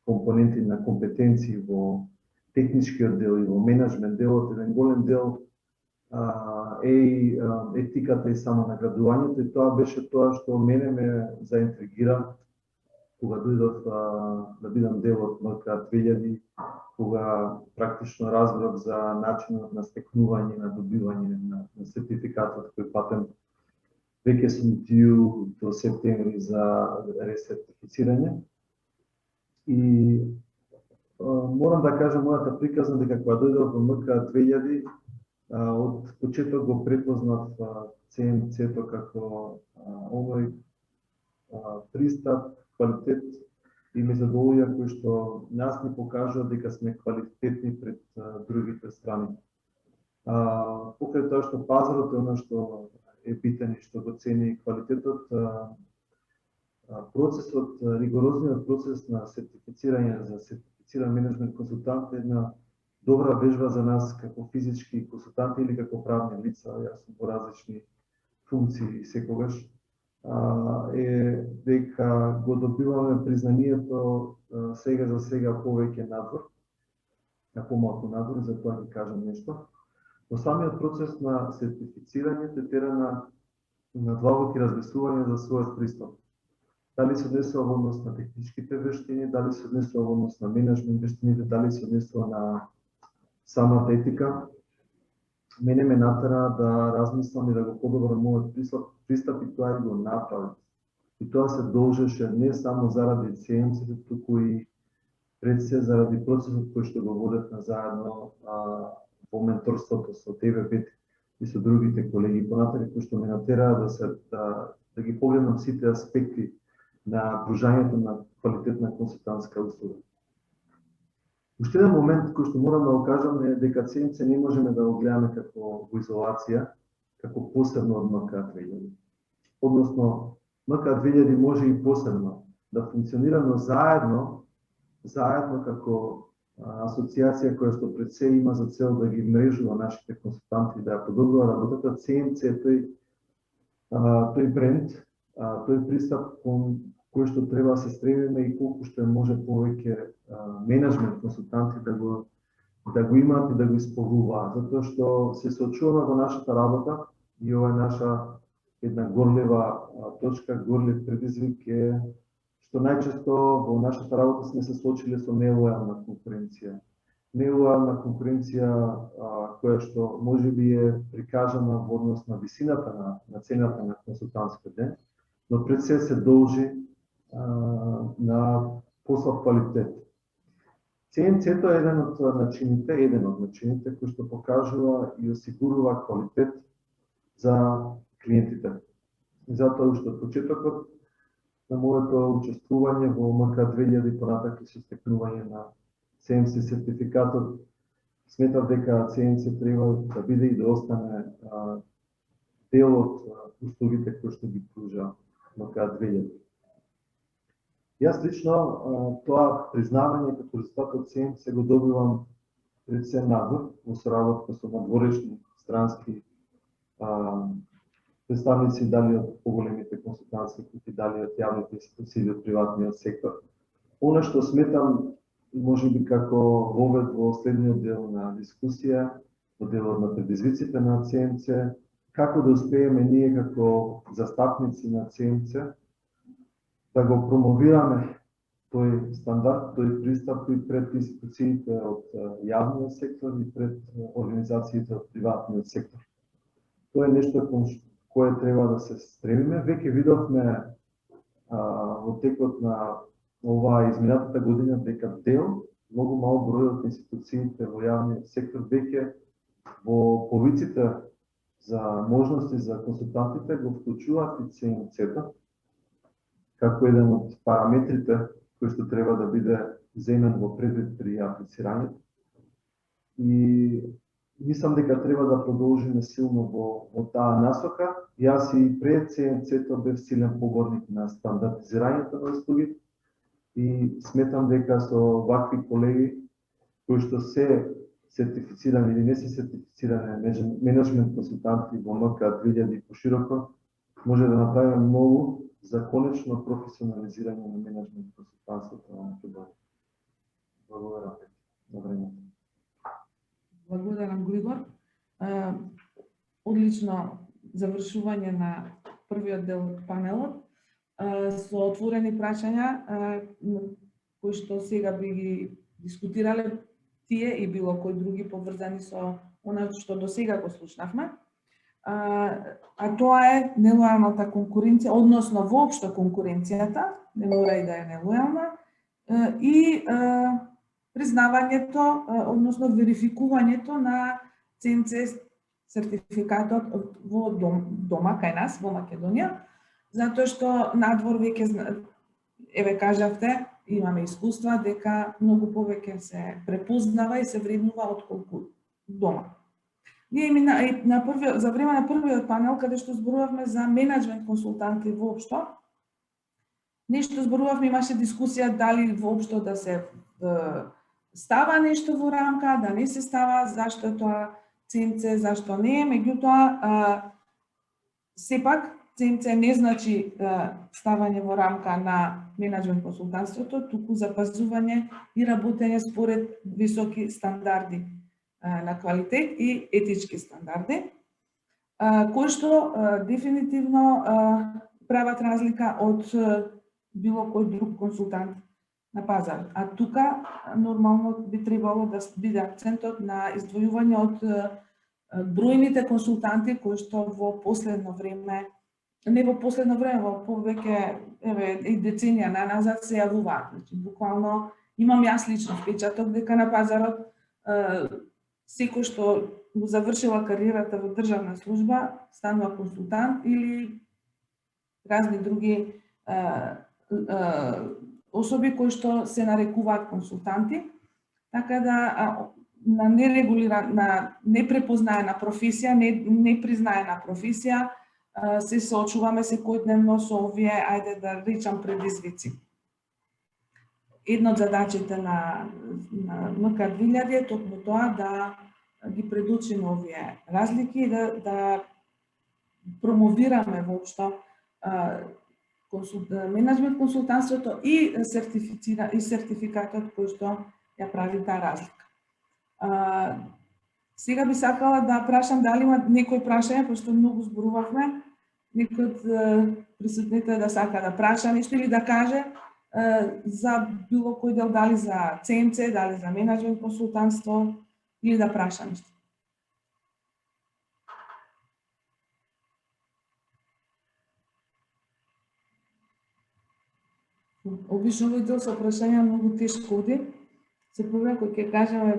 компоненти на компетенции во техничкиот дел и во менеджмент делот, еден голем дел е и етиката и само наградувањето, и тоа беше тоа што мене ме заинтригира кога дојдов да бидам дел од МК 2000, кога практично разбрав за начинот на стекнување, на добивање на сертификатот кој патем веќе сум дју до септември за ресертифицирање. И морам да кажам мојата приказна дека кога дојдов во МК 2000, од почеток го препознав CMC-то како овој пристап, квалитет и методологија кои што нас ни покажува дека сме квалитетни пред другите страни. Покрај тоа што пазарот е оно што е битен и што го цени квалитетот, процесот, ригорозниот процес на сертифицирање за сертифициран менеджмент консултант е една добра вежба за нас како физички консултанти или како правни лица, јас сум во различни функции секогаш, е дека го добиваме признанието сега за сега повеќе надвор, помалку надвор, за тоа ќе кажам нешто. Во самиот процес на сертифицирање те тера на длабоки размислување за својот пристап. Дали се однесува во однос на техничките вештини, дали се однесува во однос на менеджмент вештините, дали се однесува на самата етика. Мене ме натера да размислам и да го подобрам мојот пристап и тоа го направив. И тоа се должеше не само заради CMC, туку и пред се заради процесот кој што го водевме заедно во менторството со тебе, Бети, и со другите колеги понатаму, кои што ме натераа да ги погледнам сите аспекти на пружањето на квалитетна консултантска услуга. Уште еден момент кој што морам да го кажам е дека ЦМЦ не можеме да го гледаме како во изолација, како посебно од МК2000. Односно, МК2000 може и посебно да функционира, но заедно како асоциација која што пред се има за цел да ги мрежува нашите консултанти да ја подобрува работата. ЦМЦ е тој бренд, тој пристап кон кој што треба да се стремиме и колку што може повеќе менеджмент консултанти да го имаат и да го исполнуваат, затоа што се соочуваме во нашата работа и ова е наша една горлива точка, горлив предизвик е што најчесто во нашата работа сме се соочиле со нелојална конкуренција. Нелојална конкуренција која што можеби е прикажана во однос на висината на цената на консултантскиот ден, но пред се должи на послаб квалитет. ЦМЦ-то е еден од начините кој што покажува и осигурува квалитет за клиентите. И затоа уште од почетокот на моето учествување во МК2000 понатака со стекнување на ЦМЦ сертификатот, сметав дека ЦМЦ треба да биде и да остане дел од услугите кои што ги пружа МК2000. Јас лично тоа признавање како резултат од ЦМЦ го добивам пред се надвор во соработка со надворешни странски представници, дали од поголемите консултантски куќи, дали од јавните институции или од приватниот сектор. Она што сметам можеби како вовед во следниот дел на дискусија, во делот на предизвиците на ЦМЦ, како да успееме ние како застапници на ЦМЦ да го промовираме тој стандард, тој пристап и пред институциите од јавниот сектор и пред организациите од приватниот сектор. Тоа е нешто кон кое треба да се стремиме. Веќе видовме во текот на оваа изминатата година дека многу мал број од институциите во јавниот сектор веќе во повиците за можности за консултантите го вклучуваат и ЦМЦ-то како еден од параметрите кој што треба да биде земен во предвид при аплицирањето. И мислам дека треба да продолжиме силно во таа насока. Јас и пред ЦМЦ-то бев силен поборник на стандартизирањето на услугите и сметам дека со вакви колеги кои што се сертифицирани или не се сертифицирани менеджмент консултанти во МК2000 пошироко може да направиме многу за конечно професионализирање на менеджмент консултантството на Македонија. Благодарам на времето. Благодарам, Глигор. Одлично завршување на првиот дел од панелот со отворени прашања кои што сега би ги дискутирале тие и било кои други поврзани со она што до сега го слушнавме. А тоа е нелојалната конкуренција, односно воопшто конкуренцијата, не мора и да е нелојална, и признавањето, односно верификувањето на ЦМЦ сертификатот во дома кај нас во Македонија, затоа што надвор веќе еве кажавте, имаме искуства дека многу повеќе се препознава и се вреднува отколку дома. Ние за време на првиот панел, каде што зборувавме за менеджмент консултанти воопшто, нешто зборувавме, имаше дискусија дали воопшто да се става нешто во рамка, да не се става, зашто тоа ЦМЦ, зашто не, меѓутоа сепак ЦМЦ не значи ставање во рамка на менеджмент консултантството, туку запазување и работење според високи стандарди на квалитет и етички стандарди, кои што дефинитивно прават разлика од било кој друг консултант на пазар. А тука нормално би требало да биде акцентот на издвојување од бројните консултанти кои што во последно време, не во последно време, во повеќе и деценија назад се јавуваат. Значи, буквално имам јас лично впечаток дека на пазарот секој што го завршила кариерата во државна служба станува консултант или разни други особи кои што се нарекуваат консултанти така да на нерегулирана, непрепознаена професија, непризнаена професија, се соочуваме секојдневно со овие, ајде да речам, предизвици. Едно од задачите на МК 2000 е токму тоа да ги предучиме овие разлики и да промовираме воопшто менеджмент консултантството и сертификатот кој што ја прави таа разлика. Сега би сакала да прашам дали има некој прашање, пошто многу зборувавме, некој од присутните да сака да праша нешто или да каже за било кој дел, дали за ЦМЦ, дали за менеджмент консултантство, или да праша нешто. Обично овој дел со прашања многу тешко оди. Се прва кој ќе кажеме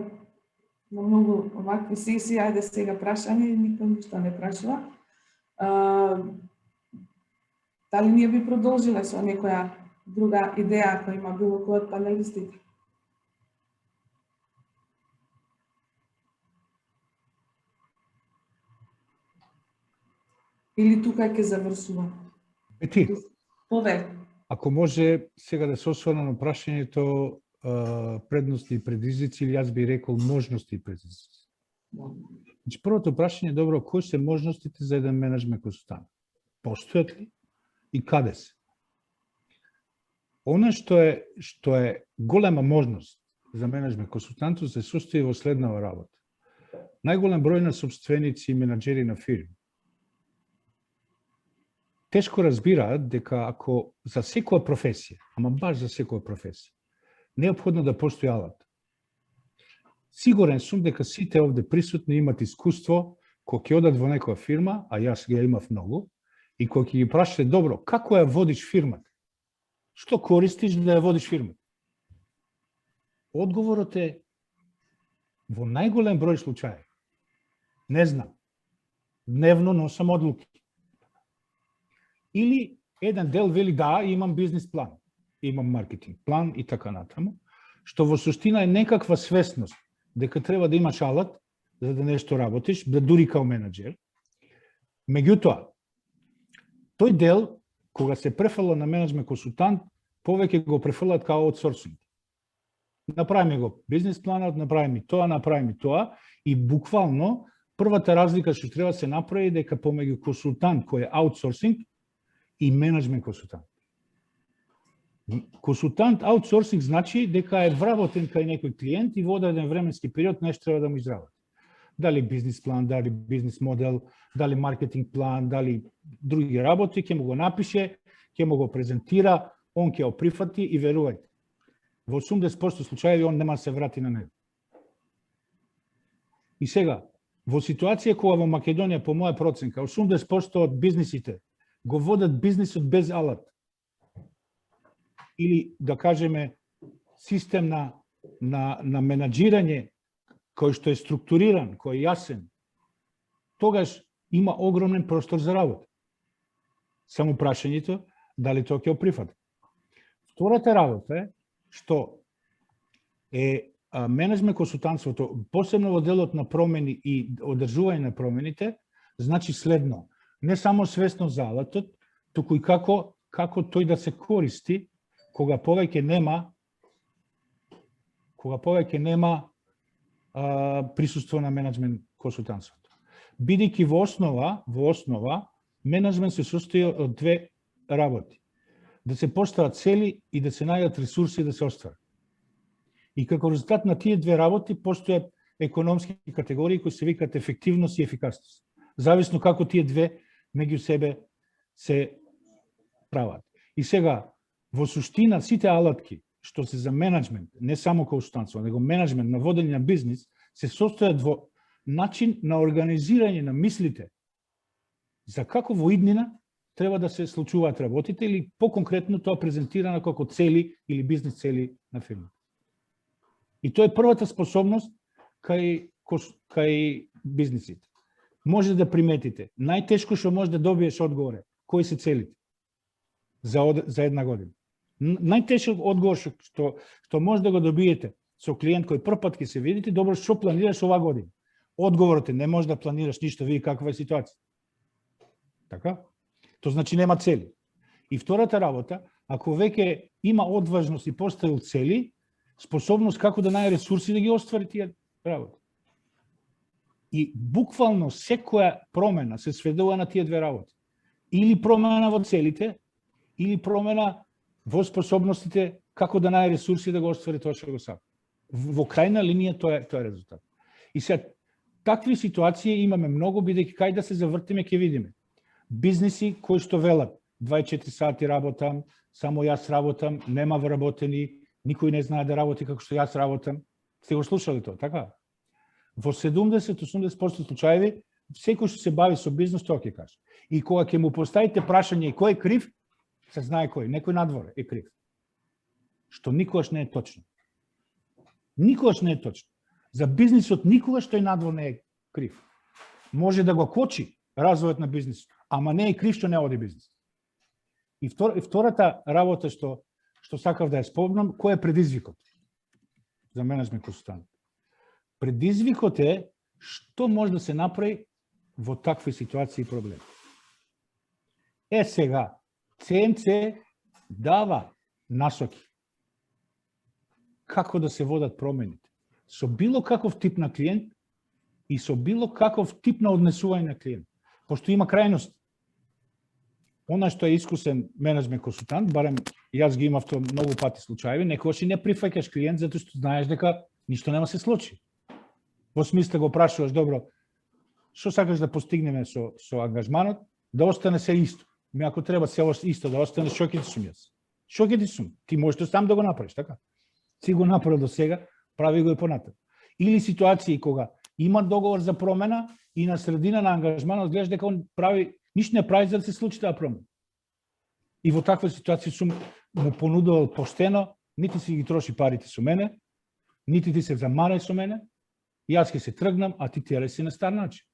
на многу овакви сесии, ајде сега прашање, никој ништо не прашува. Дали ние би продолжиле со некоја друга идеја ако има било кој од панелистите? Или тука ќе завршува? Бети, Повер. ако може сега да се осврна на прашањето предности и предизвици, или јас би рекол можности и предизвици. Значи, првото прашање е добро, кои се можностите за еден менеджмент консултант? Постојат ли и каде се? Она што е голема можност за менеджмент консултантот се состои во следнава работа. Најголем број на собственици и менаџери на фирми тешко разбираат дека ако за секоја професија, ама баш за секоја професија, неопходно да постои алат. Сигурен сум дека сите овде присутни имат искуство кога ќе одат во некоја фирма, а јас ги имав многу, и кога ќе ги прашате, добро, како ја водиш фирмата? Што користиш да ја водиш фирмата? Одговорот е во најголем број случаи. Не знам. Дневно носам одлуки. Или еден дел вели да, имам бизнес план, имам маркетинг план и така натаму, што во суштина е некаква свесност дека треба да имаш алат за да нешто работиш, да дури као менаџер. Меѓутоа, тој дел, кога се префала на менеджмент консултант, повеќе го префалат као аутсорсинг. Направи го бизнес планот, направи тоа и буквално првата разлика што треба да се направи дека помеѓу консултант кој е аутсорсинг и менеджмент консултант. Консултант аутсорсинг значи дека е вработен кај некој клиент и во одреден временски период нешто треба да му изработи. Дали бизнес план, дали бизнес модел, дали маркетинг план, дали други работи, ќе му го напише, ќе му го презентира, он ќе го прифати и верувајте. Во 80% случаи он нема да се врати на него. И сега, во ситуација кога во Македонија, по моја проценка, 80% од бизнисите го водат бизнисот без алат. Или, да кажеме, систем на менаџирање кој што е структуриран, кој е јасен, тогаш има огромен простор за работа. Само прашањето дали тоа ќе го прифати. Втората работа е што е менеджмент консултантството, посебно во делот на промени и одржување на промените, значи следно. Не само свесно за алатот, туку и како тој да се користи кога повеќе нема присуство на менеджмент консултантството. Бидејќи во основа менеджмент се состои од две работи. Да се постават цели и да се најдат ресурси да се остварат. И како резултат на тие две работи постојат економски категории кои се викаат ефективност и ефикасност. Зависно како тие две меѓу себе се прават. И сега, во суштина, сите алатки што се за менеджмент, не само консултантство, него менеджмент на водење на бизнис, се состојат во начин на организирање на мислите за како во иднина треба да се случуваат работите или по-конкретно тоа презентирано како цели или бизнес цели на фирмата. И тоа е првата способност кај бизнисите. Може да приметите, најтешко што може да добиеш одговоре, кои се целите за една година. Најтешок одговор што може да го добиете со клиент кој прв пат ќе се видите, добро, што планираш ова година? Одговорот е, не можеш да планираш ништо, види каква е ситуација. Така? То значи нема цели. И втората работа, ако веќе има одважност и поставил цели, способност како да најде ресурси да ги оствари тие работи. И буквално секоја промена се сведува на тие две работи. Или промена во целите, или промена во способностите како да најде ресурси да го оствари тоа што го сака. Во крајна линија тоа е резултат. И сега такви ситуации имаме многу, бидејќи кај да се завртиме ќе видиме. Бизниси кои што велат 24 сати работам, само јас работам, нема вработени, никој не знае да работи како што јас работам. Сте го слушали тоа, така? Во 70-80% случаеви, секој што се бави со бизнес, тоа ќе каже. И кога ќе му поставите прашање кој е крив, се знае кој, некој надвор е крив. Што никогаш не е точно. Никогаш не е точно. За бизнисот никогаш тој надвор не е крив. Може да го кочи развојот на бизнисот, ама не е крив што не оди бизнис. И втората работа што сакав да ја спомнам, кој е предизвикот за менеджмент консултант? Предизвикот е што може да се направи во такви ситуации и проблеми. Сега, ЦМЦ дава насоки како да се водат промените со било каков тип на клиент и со било каков тип на однесување на клиент. Пошто има крајност. Она што е искусен менеджмент консултант, барем јас ги имав тоа многу пати случаеви, некогаш и не прифаќаш клиент затоа што знаеш дека ништо нема се случи. Во смисла го прашуваш, добро, што сакаш да постигнеме со ангажманот, да остане се исто. Ако треба се исто да остане, што ќе ти сум јас? Што ќе ти сум? Ти можеш сам да го направиш, така? Си го направил до сега, прави го и понатаму. Или ситуации кога има договор за промена и на средина на ангажманот гледаш дека он прави ништо не прави за да се случи таа промена. И во таква ситуација сум му понудувал поштено, нити си ги троши парите со мене, нити ти се замарај со мене, јас ќе се тргнам, а ти терай си на стар начин.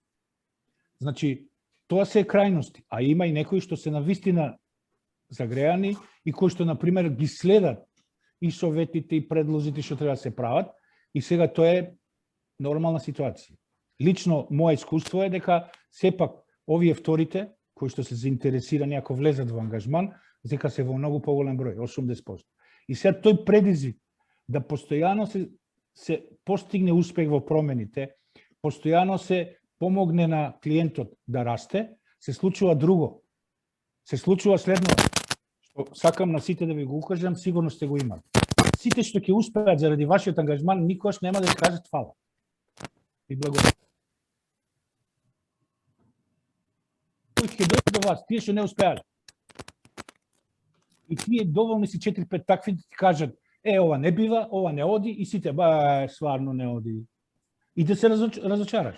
Значи, тоа се е крајности, а има и некои што се навистина загреани и кои што, например, ги следат и советите и предлозите што треба да се прават, и сега тоа е нормална ситуација. Лично, моje искуство е дека сепак овие вторите, кои што се заинтересирани, ако влезат во ангажман, дека се во многу поголем број, 80%. И сега тој предизвик да постојано се постигне успех во промените, постојано се помогне на клиентот да расте, се случува друго. Се случува следно, што сакам на сите да ви го укажам, сигурно сте го имали. Сите што ќе успеат заради вашиот ангажман, никогаш нема да ви кажат фала. И благодарам. Кој ќе дојде до вас, тие што не успеале. И тие доволни си 4-5 такви да ти кажат, ова не бива, ова не оди, и сите, сварно не оди. И да се разочараш.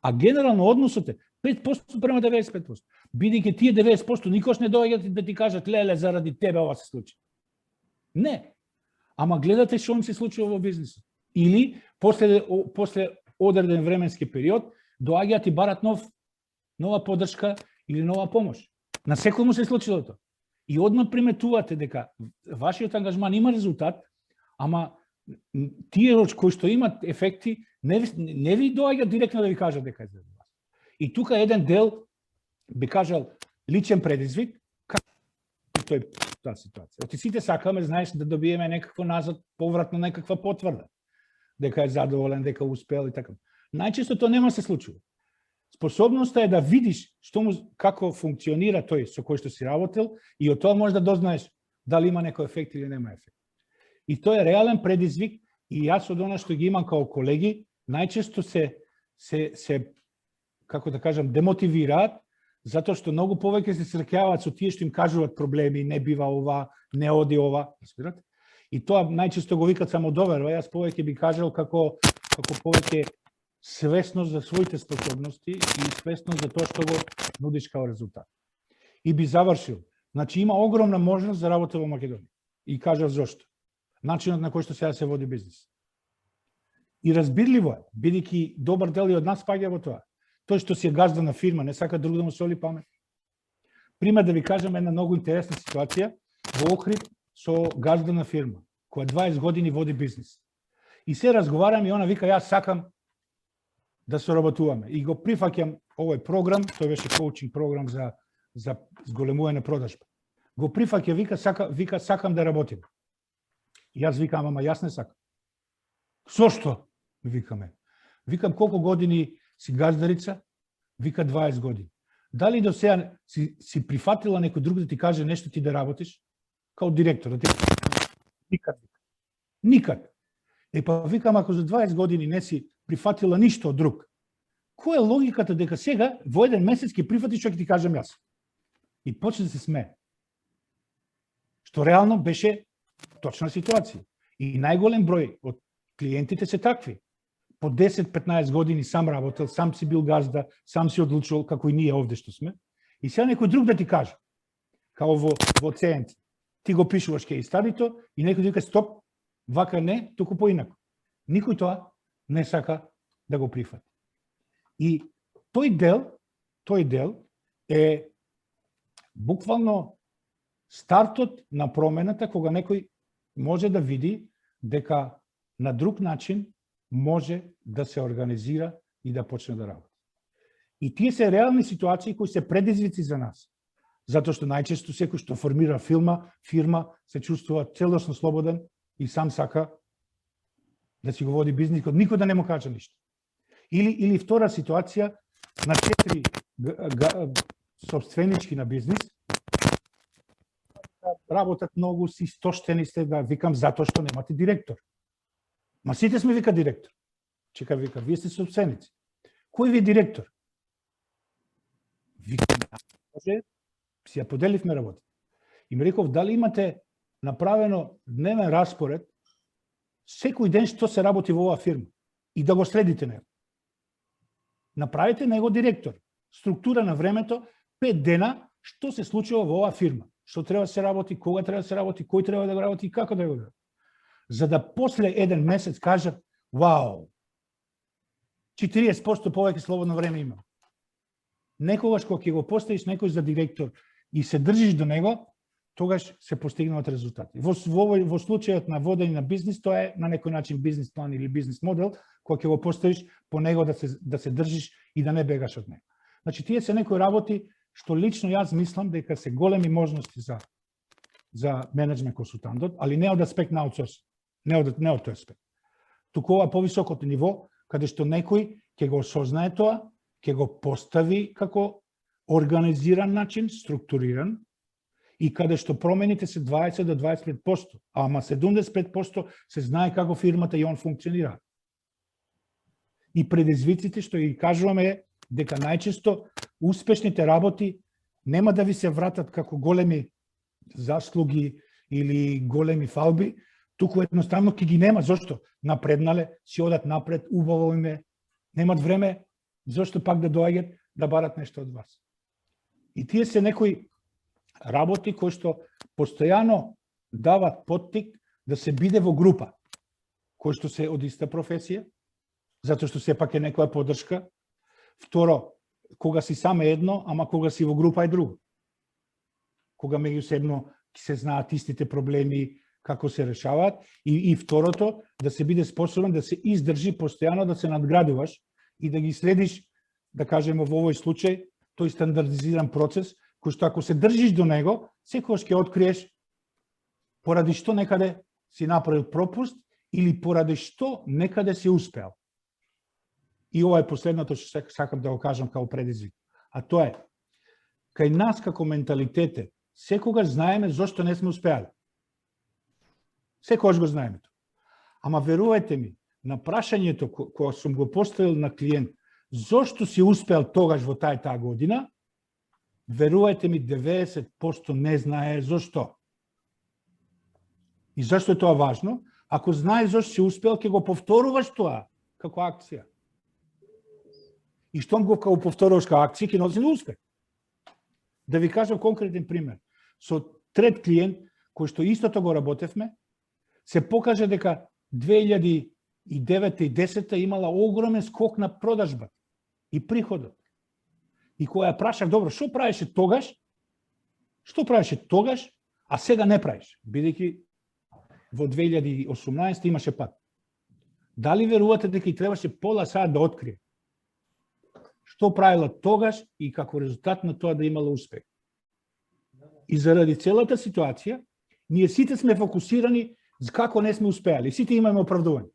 А генерално односот е 5% према 95%. Бидејќи тие 90% никош не доаѓаат да ти кажат, леле, заради тебе ова се случи. Не. Ама гледате што им се случува во бизнисот. Или, после одреден временски период, доаѓаат и барат нова поддршка или нова помош. На секој му се случило тоа. И одма приметувате дека вашиот ангажман има резултат, ама тие кои што имат ефекти не ви доаѓаат директно да ви кажат дека е за вас. И тука еден дел би кажал личен предизвик, како тој таа ситуација. Оти сите сакаме, знаеш, да добиеме некакво назад, повратно некаква потврда, дека е задоволен, дека успел и така. Најчесто тоа нема се случува. Способноста е да видиш како функционира тој со кој што си работел и од тоа можеш да дознаеш дали има некој ефект или нема ефект. И тоа е реален предизвик и јас од она што ги имам као колеги, најчесто се како да кажам, демотивираат, затоа што многу повеќе се среќаваат со тие што им кажуваат проблеми, не бива ова, не оди ова, разбирате? И тоа најчесто го викат самодоверба, јас повеќе би кажал како повеќе свесност за своите способности и свесност за тоа што го нудиш као резултат. И би завршил. Значи има огромна можност за работа во Македонија. И кажав зошто. Начинот на кој што сега се води бизнес. И разбирливо е, бидејќи добар дел и од нас паѓа во тоа. Тој што си е газда на фирма, не сака друг да му соли памет. Пример да ви кажам една многу интересна ситуација во Охрид со газда на фирма, која 20 години води бизнес. И се разговараме и она вика, јас сакам да соработуваме. И го прифаќам овој програм, тој беше коучинг програм за зголемување на продажба. Го прифаќа, вика, сакам да работим. И јас викам, ама јас не сакам. Зошто? Викаме. Викам, колку години си газдарица? Вика, 20 години. Дали до сега си прифатила некој друг да ти каже нешто ти да работиш? Као директор, да ти... Никад. Никад. Па викам, ако за 20 години не си прифатила ништо од друг, која е логиката дека сега во еден месец ќе прифатиш што ќе ти кажам јас? И почне да се смее. Што реално беше точна ситуација. И најголем број од клиентите се такви. По 10-15 години сам работел, сам си бил газда, сам си одлучувал, како и ние овде што сме. И сега некој друг да ти каже, као во ЦНЦ, ти го пишуваш ке и стадито, и некој ти вика, стоп, вака не, туку поинако. Никој тоа не сака да го прифати. И тој дел е буквално стартот на промената кога некој може да види дека на друг начин може да се организира и да почне да работи. И тие се реални ситуации кои се предизвици за нас. Затоа што најчесто секој што формира фирма се чувствува целосно слободен и сам сака да си го води бизнис, кога никој да не му каже ништо. Или втора ситуација, на 4 собственички на бизнис, работат многу, си стоштени сте, да викам, затоа што немате директор. Ма сите сме, вика, директор. Чека, вика, вие сте собственици. Кој ви е директор? Вика, може, си ја поделивме работа. И ми реков, дали имате направено дневен распоред секој ден што се работи во оваа фирма и да го следите него. Направите него директор. Структура на времето, 5 дена, што се случува во оваа фирма. Што треба да се работи, кога треба да се работи, кој треба да го работи и како да го работи. За да после еден месец кажат, вау, 40% повеќе слободно време имам. Некогаш кога ќе го поставиш некој за директор и се држиш до него, тогаш се постигнуваат резултати. Во случајот на водење на бизнис, тоа е на некој начин бизнис план или бизнис модел, кога ќе го поставиш по него да се држиш и да не бегаш од него. Значи, тие се некои работи што лично јас мислам дека се големи можности за менеджмент консултантот, али не од аспект на аутсорс, не од тој аспект. Туку ова повисокото ниво, каде што некој ќе го осознае тоа, ќе го постави како организиран начин, структуриран, и каде што промените се 20 до 25%, ама 75% се знае како фирмата и он функционира. И предизвиците што ги кажуваме е дека најчесто успешните работи нема да ви се вратат како големи заслуги или големи фалби, туку едноставно ќе ги нема. Зошто? Напреднале, си одат напред, убаво им е, немат време, зошто пак да доаѓат да барат нешто од вас. И тие се некои работи кои што постојано дават поттик да се биде во група, кои што се од иста професија, затоа што сепак е некоја поддршка. Второ, кога си сам е едно, ама кога си во група е друго. Кога меѓусебно се знаат истите проблеми, како се решаваат, и второто, да се биде способен да се издржи постојано, да се надградуваш и да ги следиш, да кажеме во овој случај, тој стандардизиран процес, кој што ако се држиш до него, секогаш ќе откриеш поради што некаде си направил пропуст или поради што некаде си успеал. И ова е последното што сакам да го кажам како предизвик. А тоа е, кај нас како менталитете, секогаш знаеме зошто не сме успеали. Секогаш го знаеме тоа. Ама верувајте ми, на прашањето кога сум го поставил на клиент, зошто си успеал тогаш во таа година, верувајте ми, 90% не знае зошто. И зашто е тоа важно? Ако знаеш зашто си успел, ќе го повторуваш тоа како акција. И штом го повторуваш како акција, ќе носи успех. Да ви кажам конкретен пример. Со трет клиент, кој што истото го работевме, се покажа дека 2009 и 2010 имала огромен скок на продажба и приходот. И кога ја прашав, добро, што правеше тогаш? Што правеше тогаш, а сега не правиш? Бидејќи во 2018 имаше пат. Дали верувате дека и требаше пола саат да открие што правила тогаш и како резултат на тоа да имала успех? И заради целата ситуација, ние сите сме фокусирани за како не сме успеали. Сите имаме оправдување.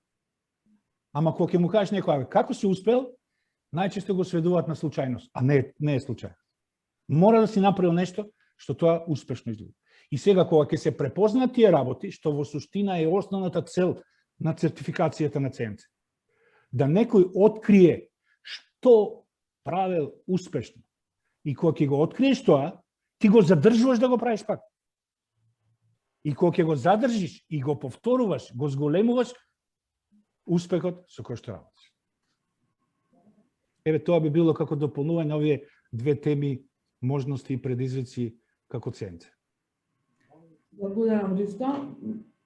Ама кога ќе му кажеш некој, како си успел, најчесто го сведуваат на случајност, а не е случај. Мора да си направил нешто што тоа успешно изгледа. И сега кога ќе се препознаат тие работи, што во суштина е основната цел на сертификацијата на ЦМЦ, да некој открие што правил успешно. И кога ќе го откриеш тоа, ти го задржуваш да го правиш пак. И кога ќе го задржиш и го повторуваш, го зголемуваш успехот со кој што работиш. Еве тоа би било како дополнување на овие две теми, можности и предизвици како ЦМЦ. Благодарам, Ристо.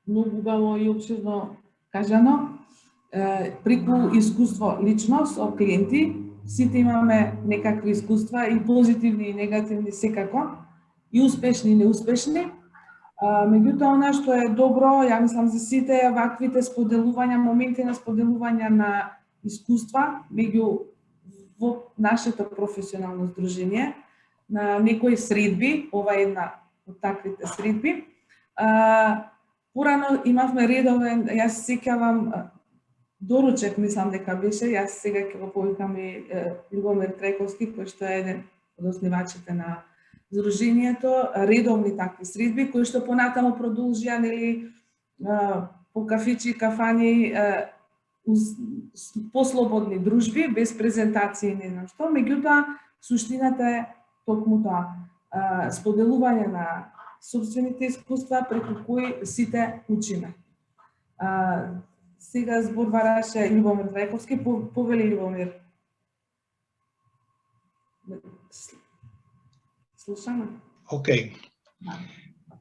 Многу убаво и опширно кажано. Преку искуство лично со клиенти, сите имаме некакви искуства, и позитивни и негативни секако, и успешни и неуспешни. Меѓутоа, она што е добро, ја мислам за сите ваквите споделувања, моменти на споделување на искуства меѓу во нашето професионално здружение, на некои средби, ова е една од таквите средби. Порано имавме редовен, јас се сеќавам, доручек мислам дека беше, јас сега ќе го повикам и Љубомир Трековски, кој што е еден од основачите на здружението, редовни такви средби, кои што понатаму продолжија, нели, по кафичи и кафани, послободни дружби, без презентации, не знам што, меѓутоа, суштината е токму тоа. Споделување на собствените искуства преку кои сите учиме. Сега збор бараше Љубомир Трековски, повели Љубомир. Слушаме? Океј.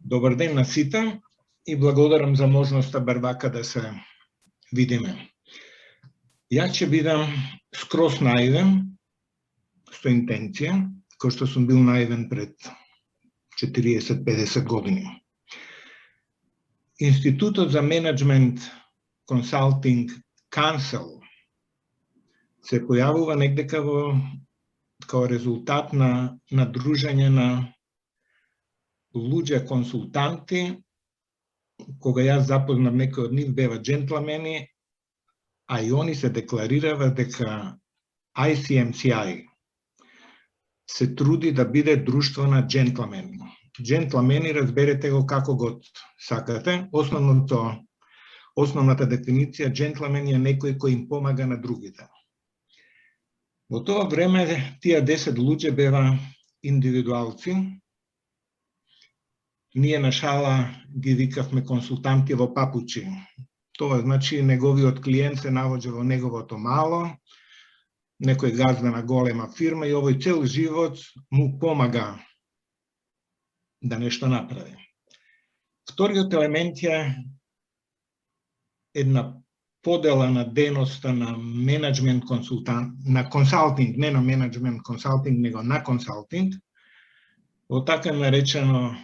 Добар ден на сите и благодарам за можноста барвака да се видиме. Јас ќе бидам скроз наивен, со интенција, кој што сум бил наивен пред 40-50 години. Институтот за менеджмент консалтинг Council се појавува негдека као резултат на дружење на луѓе консултанти. Кога јас запознав некои од нив, беа джентлмени, а и они се декларирава дека ICMCI се труди да биде друштво на джентлмени. Джентлмени, разберете го како го сакате. Основната дефиниција джентлмен е некој кој им помага на другите. Во тоа време тие 10 луѓе беа индивидуалци. Ние на шала ги викавме консултанти во папучи. Тоа значи неговиот клиент се наоѓа во неговото мало, некој газда на голема фирма и овој цел живот му помага да нешто направи. Вториот елемент е една подела на дејноста на менеджмент консултант, на консалтинг, не на менеджмент консалтинг, него на консалтинг, во така наречено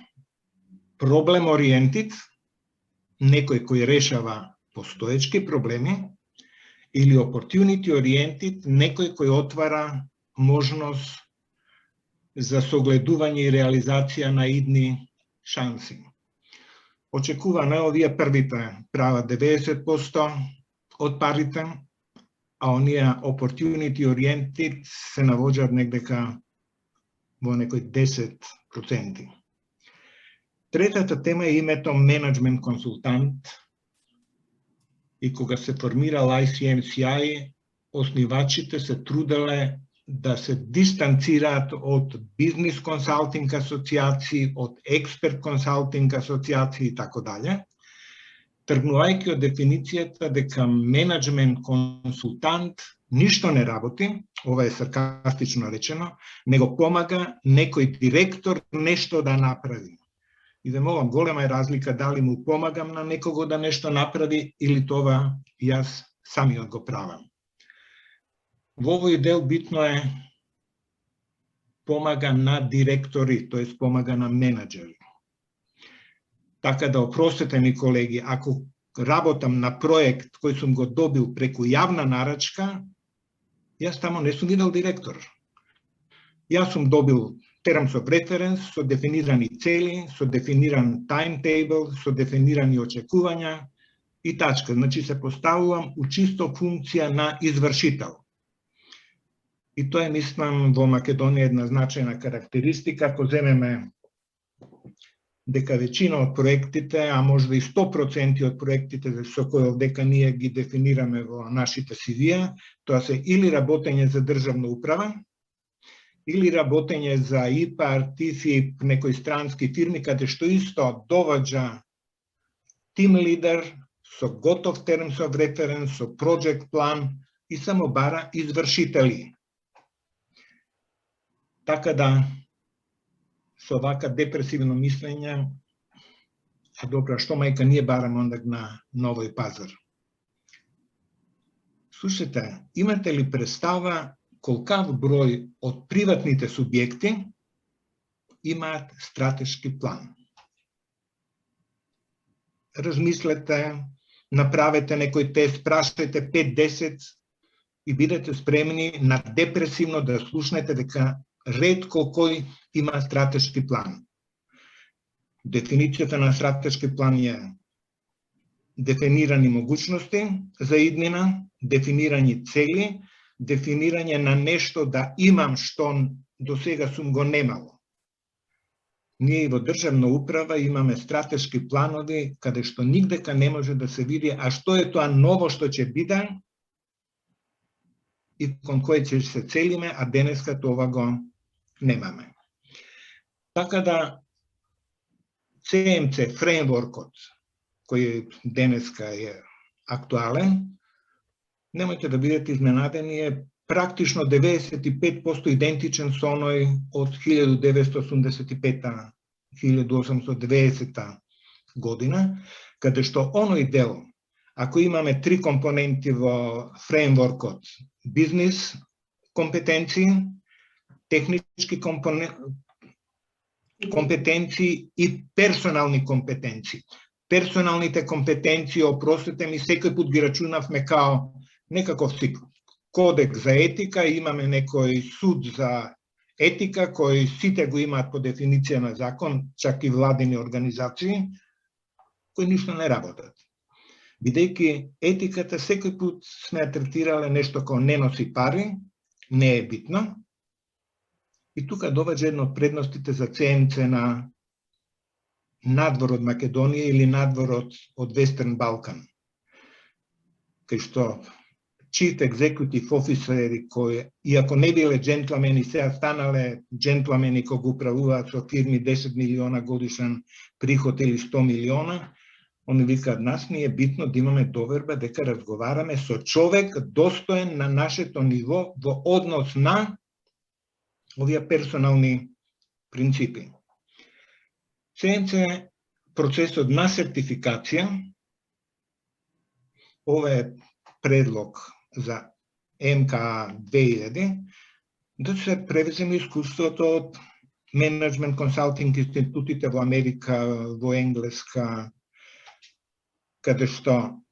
проблем ориентит, некој кој решава постоечки проблеми, или opportunity oriented, некој кој отвара можност за согледување и реализација на идни шанси. Очекувано овие првите прават 90% од парите, а оние opportunity oriented се навоѓаат негдека во некој 10%. Третата тема е името менеджмент консултант. И кога се формирал ICMCI, основачите се труделе да се дистанцираат од бизнес консалтинг асоциации, од експерт консалтинг асоциации и така дале, тргнувајќи од дефиницијата дека менеджмент консултант ништо не работи, ова е саркастично речено, него помага некој директор нешто да направи. И да молам, голема е разлика дали му помагам на некого да нешто направи или това јас самиот го правам. Во овој дел битно е помага на директори, тоест помага на менеджери. Така да опростете ми колеги, ако работам на проект кој сум го добил преку јавна нарачка, јас тамо не сум видел директор. Јас сум добил terms of reference со дефинирани цели, со дефиниран timetable, со дефинирани очекувања и тачка. Значи се поставувам у чисто функција на извршител. И тоа е, мислам, во Македонија една значајна карактеристика. Ако земеме дека веćина од проектите, а можда и 100% од проектите со кои овдека ние ги дефинираме во нашите CV-а, тоа се или работење за државна управа, или работење за ИПАР, ТИФИП, некои странски фирми, каде што исто доваѓа тим лидер со готов terms of reference, со project план и само бара извршители. Така да, со вака депресивно мислење, добро, што мајка ние бараме ондак на Новој Пазар? Слушайте, имате ли представа колкав број од приватните субјекти имаат стратешки план? Размислете, направете некој тест, прашајте 5-10 и бидете спремни на депресивно да слушнете дека ретко кој има стратешки план. Дефиницијата на стратешки план е дефинирани могуćности за иднина, дефинирани цели, дефинирање на нешто да имам што до сега сум го немало. Ние и во државна управа имаме стратешки планови каде што нигдека не може да се види а што е тоа ново што ќе биде и кон кој ќе се целиме, а денеска тоа го немаме. Така да CMC фреймворкот кој денеска е актуален, немојте да бидете изненадени, е практично 95% идентичен со оној од 1985-1890 година, каде што оној дел, ако имаме 3 компоненти во фреймворкот, бизнис компетенции, технички компетенции и персонални компетенции. Персоналните компетенции, опростете ми, секој пат ги рачунавме као некаков кодекс за етика, имаме некој суд за етика, кој сите го имаат по дефиниција на закон, чак и владени организации, кои ништо не работат. Бидејќи етиката секој пат сме ја третирале нешто кој не носи пари, не е битно. И тука доваѓа една од предностите за CMC на надвор од Македонија или надвор од Вестерн Балкан. Кај што Chief Executive Officeri кои, иако не биле джентлмени, сега станале джентлмени кои го управуваат со фирми 10 милиона годишен приход или 100 милиона, они викаат, нас ни е битно да имаме доверба дека разговараме со човек достоен на нашето ниво во однос на овие персонални принципи. CMC процесот на сертификација, ова е предлог за МКА 2000, да се превземе искуството од менеджмент консалтинг институтите во Америка, во Енглеска, каде што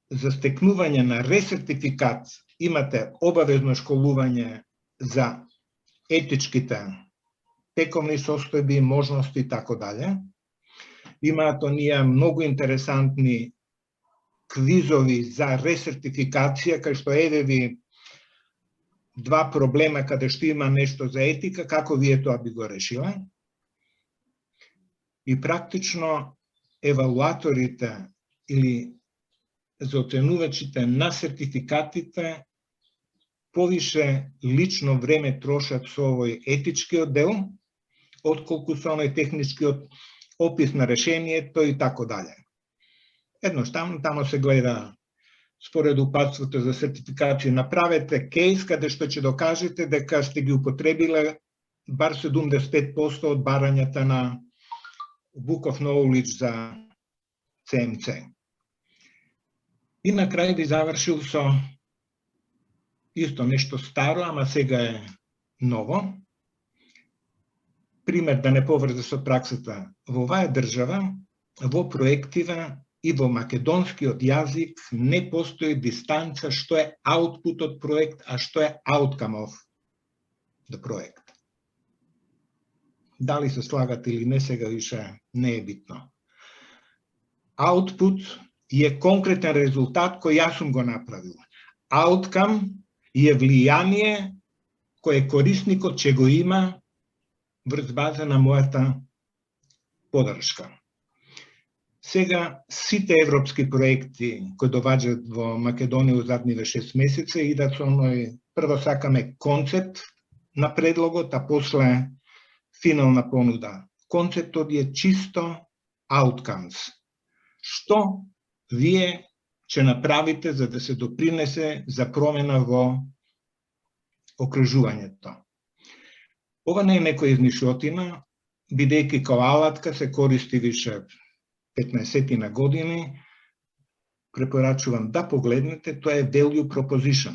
за стекнување на ресертификат имате обавезно школување за етичките тековни состојби, можности и така дале. Имаат оние многу интересантни квизови за ресертификација, кај што еве ви 2 проблема каде што има нешто за етика, како вие тоа би го решила. И практично евалуаторите или за оценувачите на сертификатите повише лично време трошат со овој етичкиот дел, отколку со оној техничкиот опис на решението и така дале. Едноставно, тамо се гледа според упатството за сертификација. Направете кейс каде што ќе докажете дека сте ги употребиле бар 75% од барањата на Book of Knowledge за CMC. И на крај би завршил со исто нешто старо, ама сега е ново. Пример да не поврзе со праксата. Во оваа држава, во проективе и во македонскиот јазик не постои дистанца што е output од проект, а што е outcome of the project. Дали се слагате или не, сега више не е битно. Output е конкретен резултат кој јас сум го направил. Outcome е влијание кое корисникот ќе го има врз база на мојата подршка. Сега, сите европски проекти кои доваѓаат во Македонија во задниве 6 месеца идат со оној, прво сакаме концепт на предлогот, а после финална понуда. Концептот е чисто outcomes. Што вие ќе направите за да се допринесе за промена во окружувањето? Ова не е некоја измишлотина, бидејќи као алатка се користи више 15 на години. Препорачувам да погледнете, тоа е value proposition,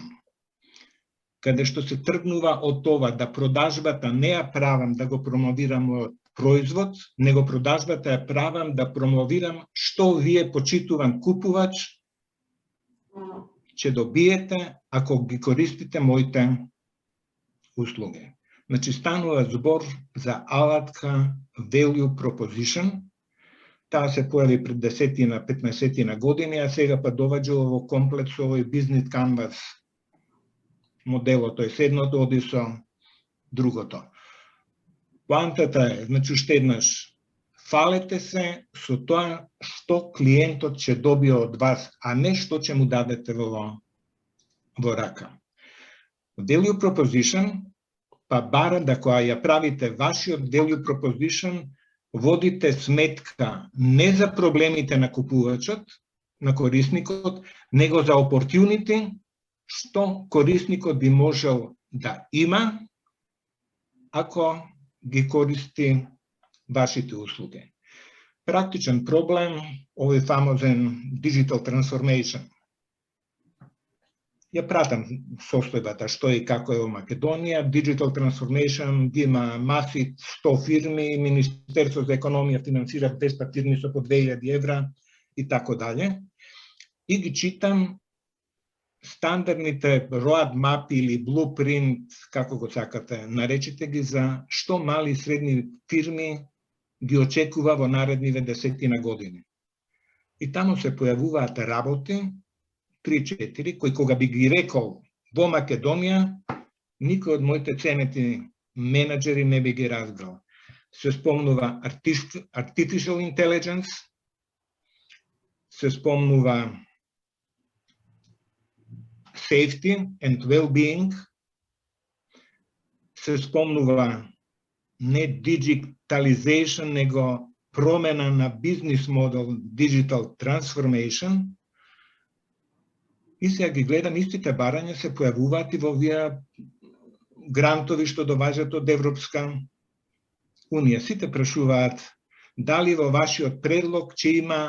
каде што се тргнува од това да продажбата не ја правам да го промовирам од производ, него продажбата ја правам да промовирам што вие почитуван купувач ќе добиете ако ги користите моите услуги. Значи, станува збор за алатка value proposition. Таа се појави пред 10-15 на години, а сега па доваѓа во комплект со овој бизнес канвас моделот, тој едното оди со другото. Поантата е, значи, уште еднаш, фалете се со тоа што клиентот ќе добие од вас, а не што ќе му дадете во рака. Value proposition па бара да кога ја правите вашиот value proposition, водите сметка не за проблемите на купувачот, на корисникот, него за opportunity што корисникот би можел да има ако ги користи вашите услуги. Практичен проблем, овој фамозен digital transformation. Ја пратам состојбата што и како е во Македонија. Digital transformation има маси 100 фирми, Министерство за економија финансира 200 фирми со по 2000 евра и тако дале. И ги читам стандардните roadmap или blueprint, како го сакате, наречете ги, за што мали и средни фирми ги очекува во наредниве 10 години. И таму се појавуваат работи 3-4, кои кога би ги рекол во Македонија, никој од моите ценети менеджери не би ги разбрал. Се спомнува artificial intelligence, се спомнува safety and well-being, се спомнува не digitalization, него промена на бизнес модел, digital transformation. И сега ги гледам, истите барања се појавуваат и во овие грантови што доваѓаат од Европска Унија. Сите прашуваат дали во вашиот предлог ќе има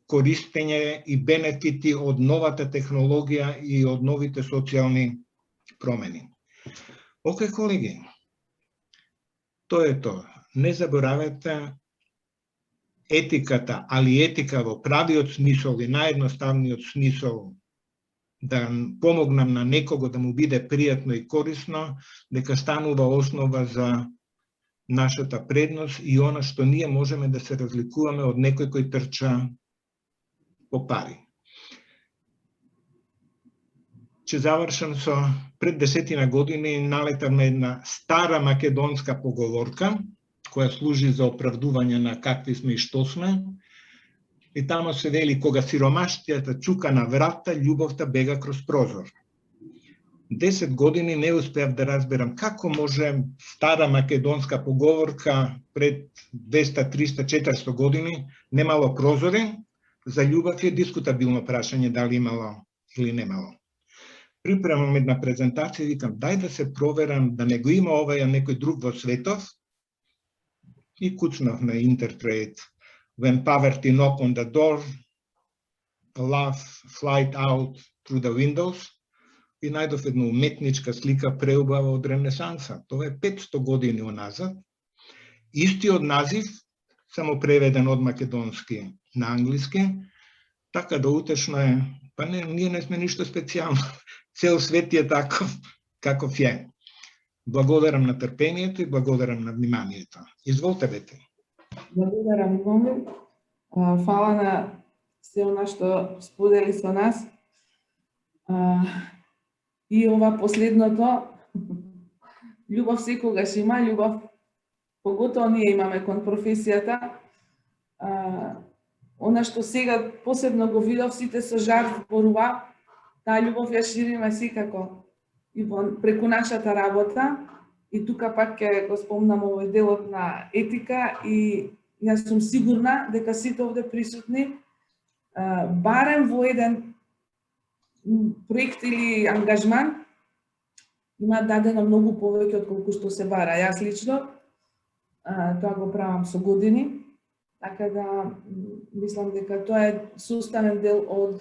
користење и бенефити од новата технологија и од новите социјални промени. Океј, колеги, тоа е тоа. Не заборавете етиката, али етика во правиот смисол и наједноставниот смисол, да помогнам на некого да му биде пријатно и корисно, дека станува основа за нашата предност и она што ние можеме да се разликуваме од некој кој трча по пари. Ќе завршам со пред 10 години налетавме една стара македонска поговорка, која служи за оправдување на какви сме и што сме. И тамо се вели, кога сиромаштијата чука на врата, љубовта бега кроз прозор. 10 години не успеав да разберам како може стара македонска поговорка пред 200, 300, 400 години немало прозори, за љубов е дискутабилно прашање дали имало или немало. Припремам една презентација и викам, дај да се проверам да не го има овај некој друг во светов, и куцнав на Intertrade. When poverty knock on the door, love flight out through the windows, и најдов една уметничка слика преубава од Ренесанса. Тоа е 500 години уназад. Истиот назив, само преведен од македонски на англиски, така да утешно е. Па не, ние не сме ништо специјално. Цел свет е таков каков е. Благодарам на трпението и благодарам на вниманието. Изволте, Бети. Благодарам, Любомир. Фала на се она што сподели со нас. И ова последното, љубов секогаш има, љубов поготоа ние имаме кон професијата. Она што сега посебно го видов, сите со жар зборува, таа љубов ја шириме секако и преку нашата работа. И тука пак ќе го спомнам овој делот на етика и јас сум сигурна дека сите овде присутни барем во еден проект или ангажман има дадено многу повеќе од колку што се бара. Јас лично тоа го правам со години, така да мислам дека тоа е суставен дел од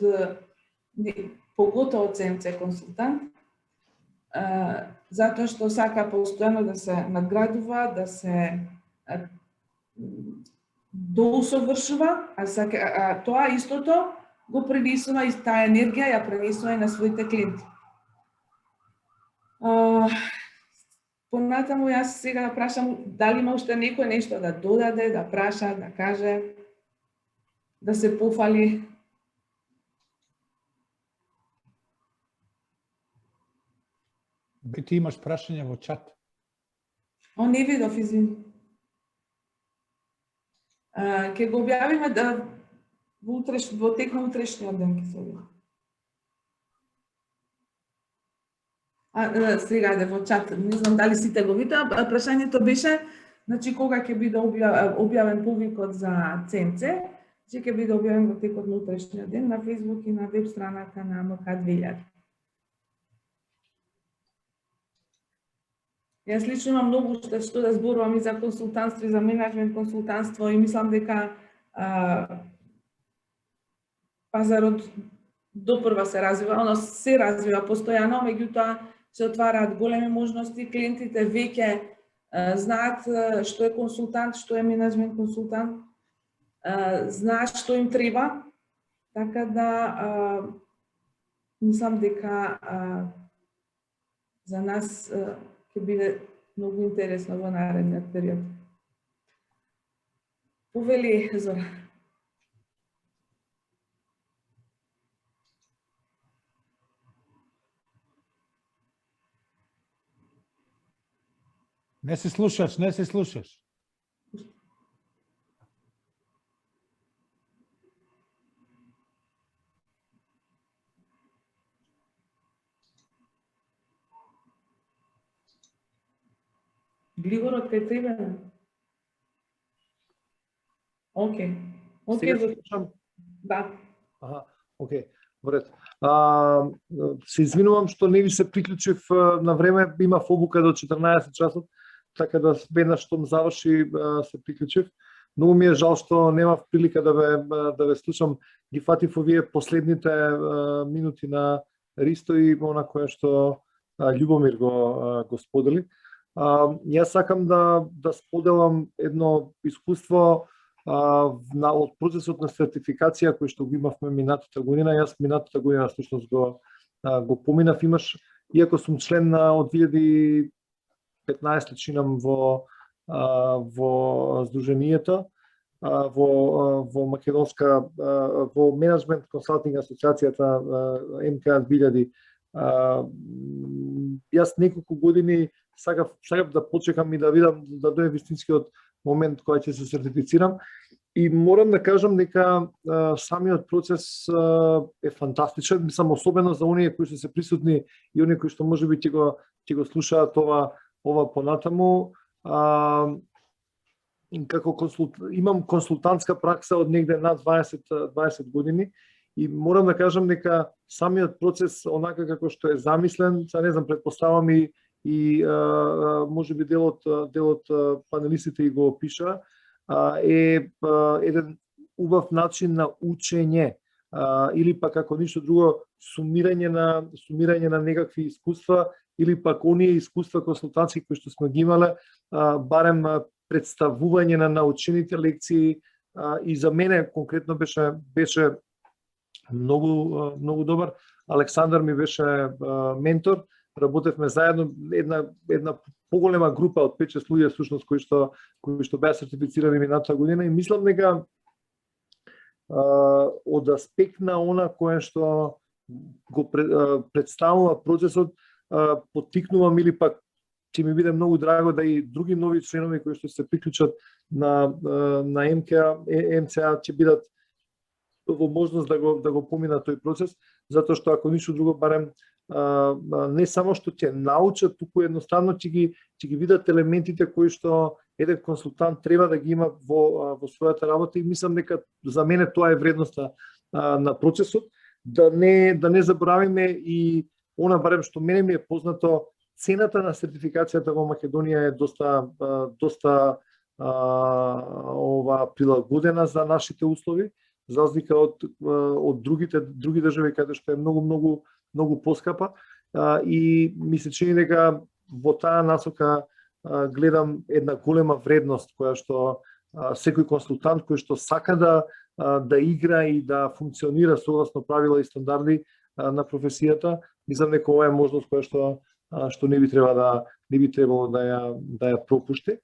поготоа од ЦМЦ консултант, затоа што сака постојано да се надградува, да се доусовршува, а тоа истото го пренесува и таа енергија ја пренесува и на своите клиенти. Понатаму јас сега да прашам дали има уште некој нешто да додаде, да праша, да каже, да се пофали. Ти имаш прашање во чат? Не видов, извини. Ке го објавиме да во тек на утрешниот ден ке се објави. Сега во чат, не знам дали сите го видат, прашањето беше, значи кога ќе биде објавен повикот за ЦМЦ, че ќе биде објавен во текот на утрешниот ден на Facebook и на веб страната на МК2000. Јас лично имам многу што да зборувам и за консултантство и за менеджмент консултантство и мислам дека пазарот допрва се развива, оно се развива постојано, меѓутоа се отвараат големи можности, клиентите веќе знаат што е консултант, што е менеджмент консултант, знаат што им треба, така да мислам дека за нас ќе биде многу интересно во наредниот период. Повели, Зора. Не се слушаш, не се слушаш. Глигорот кај тебе? Океј. Сега слушам. Да. Аха, океј. Вред. Се извинувам што не ви се приклучив на време, имав обука до 14 часот, така да веднаш штом заврши се приклучив. Многу ми е жал што немав прилика да ве слушам. Ги фатив овие последните минути на Ристо и она кое што Љубомир го сподели. Јас сакам да споделам едно искуство од процесот на сертификација кој што го имавме минатата година. Јас минатата година всушност го поминав, иако сум член од 2015 чинам во здруженијето, во македонска во менеджмент консалтинг асоциацијата МК 2000. Јас неколку години сакав да почекам и да видам да дојде вистинскиот момент кој ќе се сертифицирам. И морам да кажам дека самиот процес е фантастичен, мислам особено за оние кои што се присутни и оние кои што можеби ќе го слушаат ова понатаму. Како имам консултантска пракса од негде над 20 години и морам да кажам дека самиот процес онака како што е замислен, не знам, предпоставам и можеби делот панелистите и го опиша, е еден убав начин на учење или пак како ништо друго сумирање на некакви искуства или пак оние искуства консултантски кои што сме ги имале, барем представување на научените лекции и за мене конкретно беше многу добар. Александар ми беше ментор, работевме заедно, една поголема група од 5-6 луѓе всушност кои што беа сертифицирани минатата година и мислам дека од аспект на она кое што го представува процесот, поттикнувам или пак ќе ми биде многу драго да и други нови членови кои што се приклучат на МЦА ќе бидат во можност да го поминат тој процес, затоа што ако ништо друго барем не само што ќе научат, туку едноставно ќе ги видат елементите кои што еден консултант треба да ги има во својата работа и мислам дека за мене тоа е вредноста на процесот, да не заборавиме и она барем што мене ми е познато, цената на сертификацијата во Македонија е доста прилагодена за нашите услови, за разлика од други држави каде што е многу поскапа и ми се чини дека во таа насока гледам една голема вредност која што секој консултант кој што сака да игра и да функционира согласно правила и стандарди на професијата, мислам дека ова е можност која што не би требало да ја пропушти.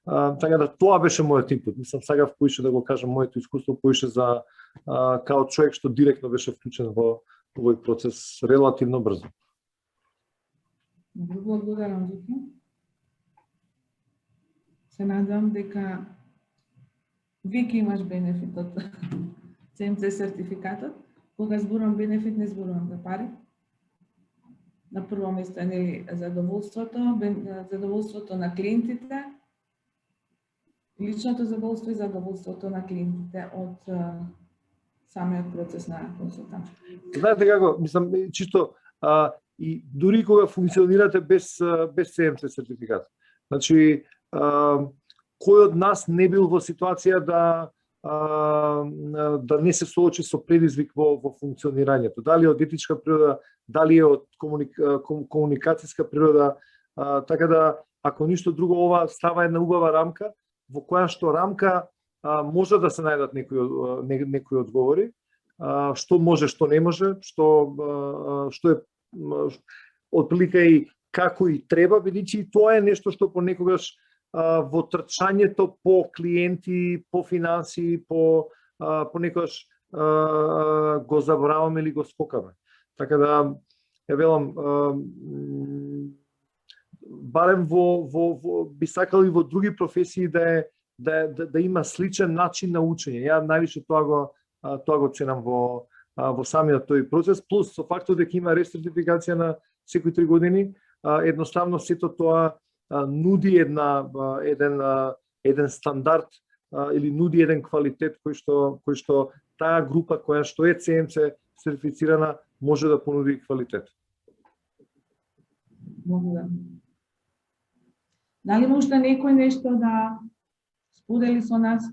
Така да тоа беше мојот инпут. Мислам сакав поише да го кажам моето искуство поише за као човек што директно беше вклучен во овој процес релативно брзо. Благодарам, Вики. Се надам дека веќе имаш бенефит од ЦМЦ сертификатот. Кога зборувам бенефит, не зборувам за пари. На прво место е задоволството на клиентите, личното задоволство и задоволството на клиентите од самиот процес на консултант. Знаете како, мислам, чисто и дури кога функционирате без ЦМЦ сертификат. Значи, кој од нас не бил во ситуација да не се соочи со предизвик во функционирањето, дали од етичка природа, дали од комуникацијска природа, така да ако ништо друго ова става една убава рамка во која што рамка може да се најдат некои одговори, што може, што не може, што е отприлика и како и треба, бидејќи тоа е нешто што понекогаш во трчањето по клиенти, по финанси, понекогаш го забораваме или го скокаме. Така да, ја велам, барем би сакал и во други професии да има сличен начин на учење. Ја највише тоа го ценам во самиот тој процес, плюс со фактот дека има рестертификација на секои 3 години, едноставно сето тоа нуди еден стандард или нуди еден квалитет кој што таа група која што е ЦМЦ сертифицирана може да понуди квалитет. Благодарам. Дали може некој нешто да сподели со нас?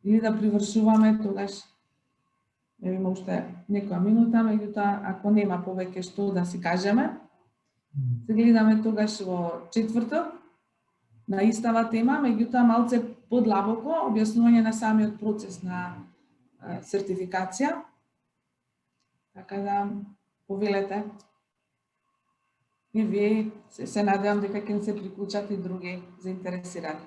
Или да привршуваме тогаш? Има уште некоја минута, меѓутоа ако нема повеќе што да си кажеме, се гледаме тогаш во четврток на истава тема, меѓутоа малце подлабоко објаснување на самиот процес на сертификација. Така да повелете. И вие се надевам дека ќе се приклучат и други заинтересирани.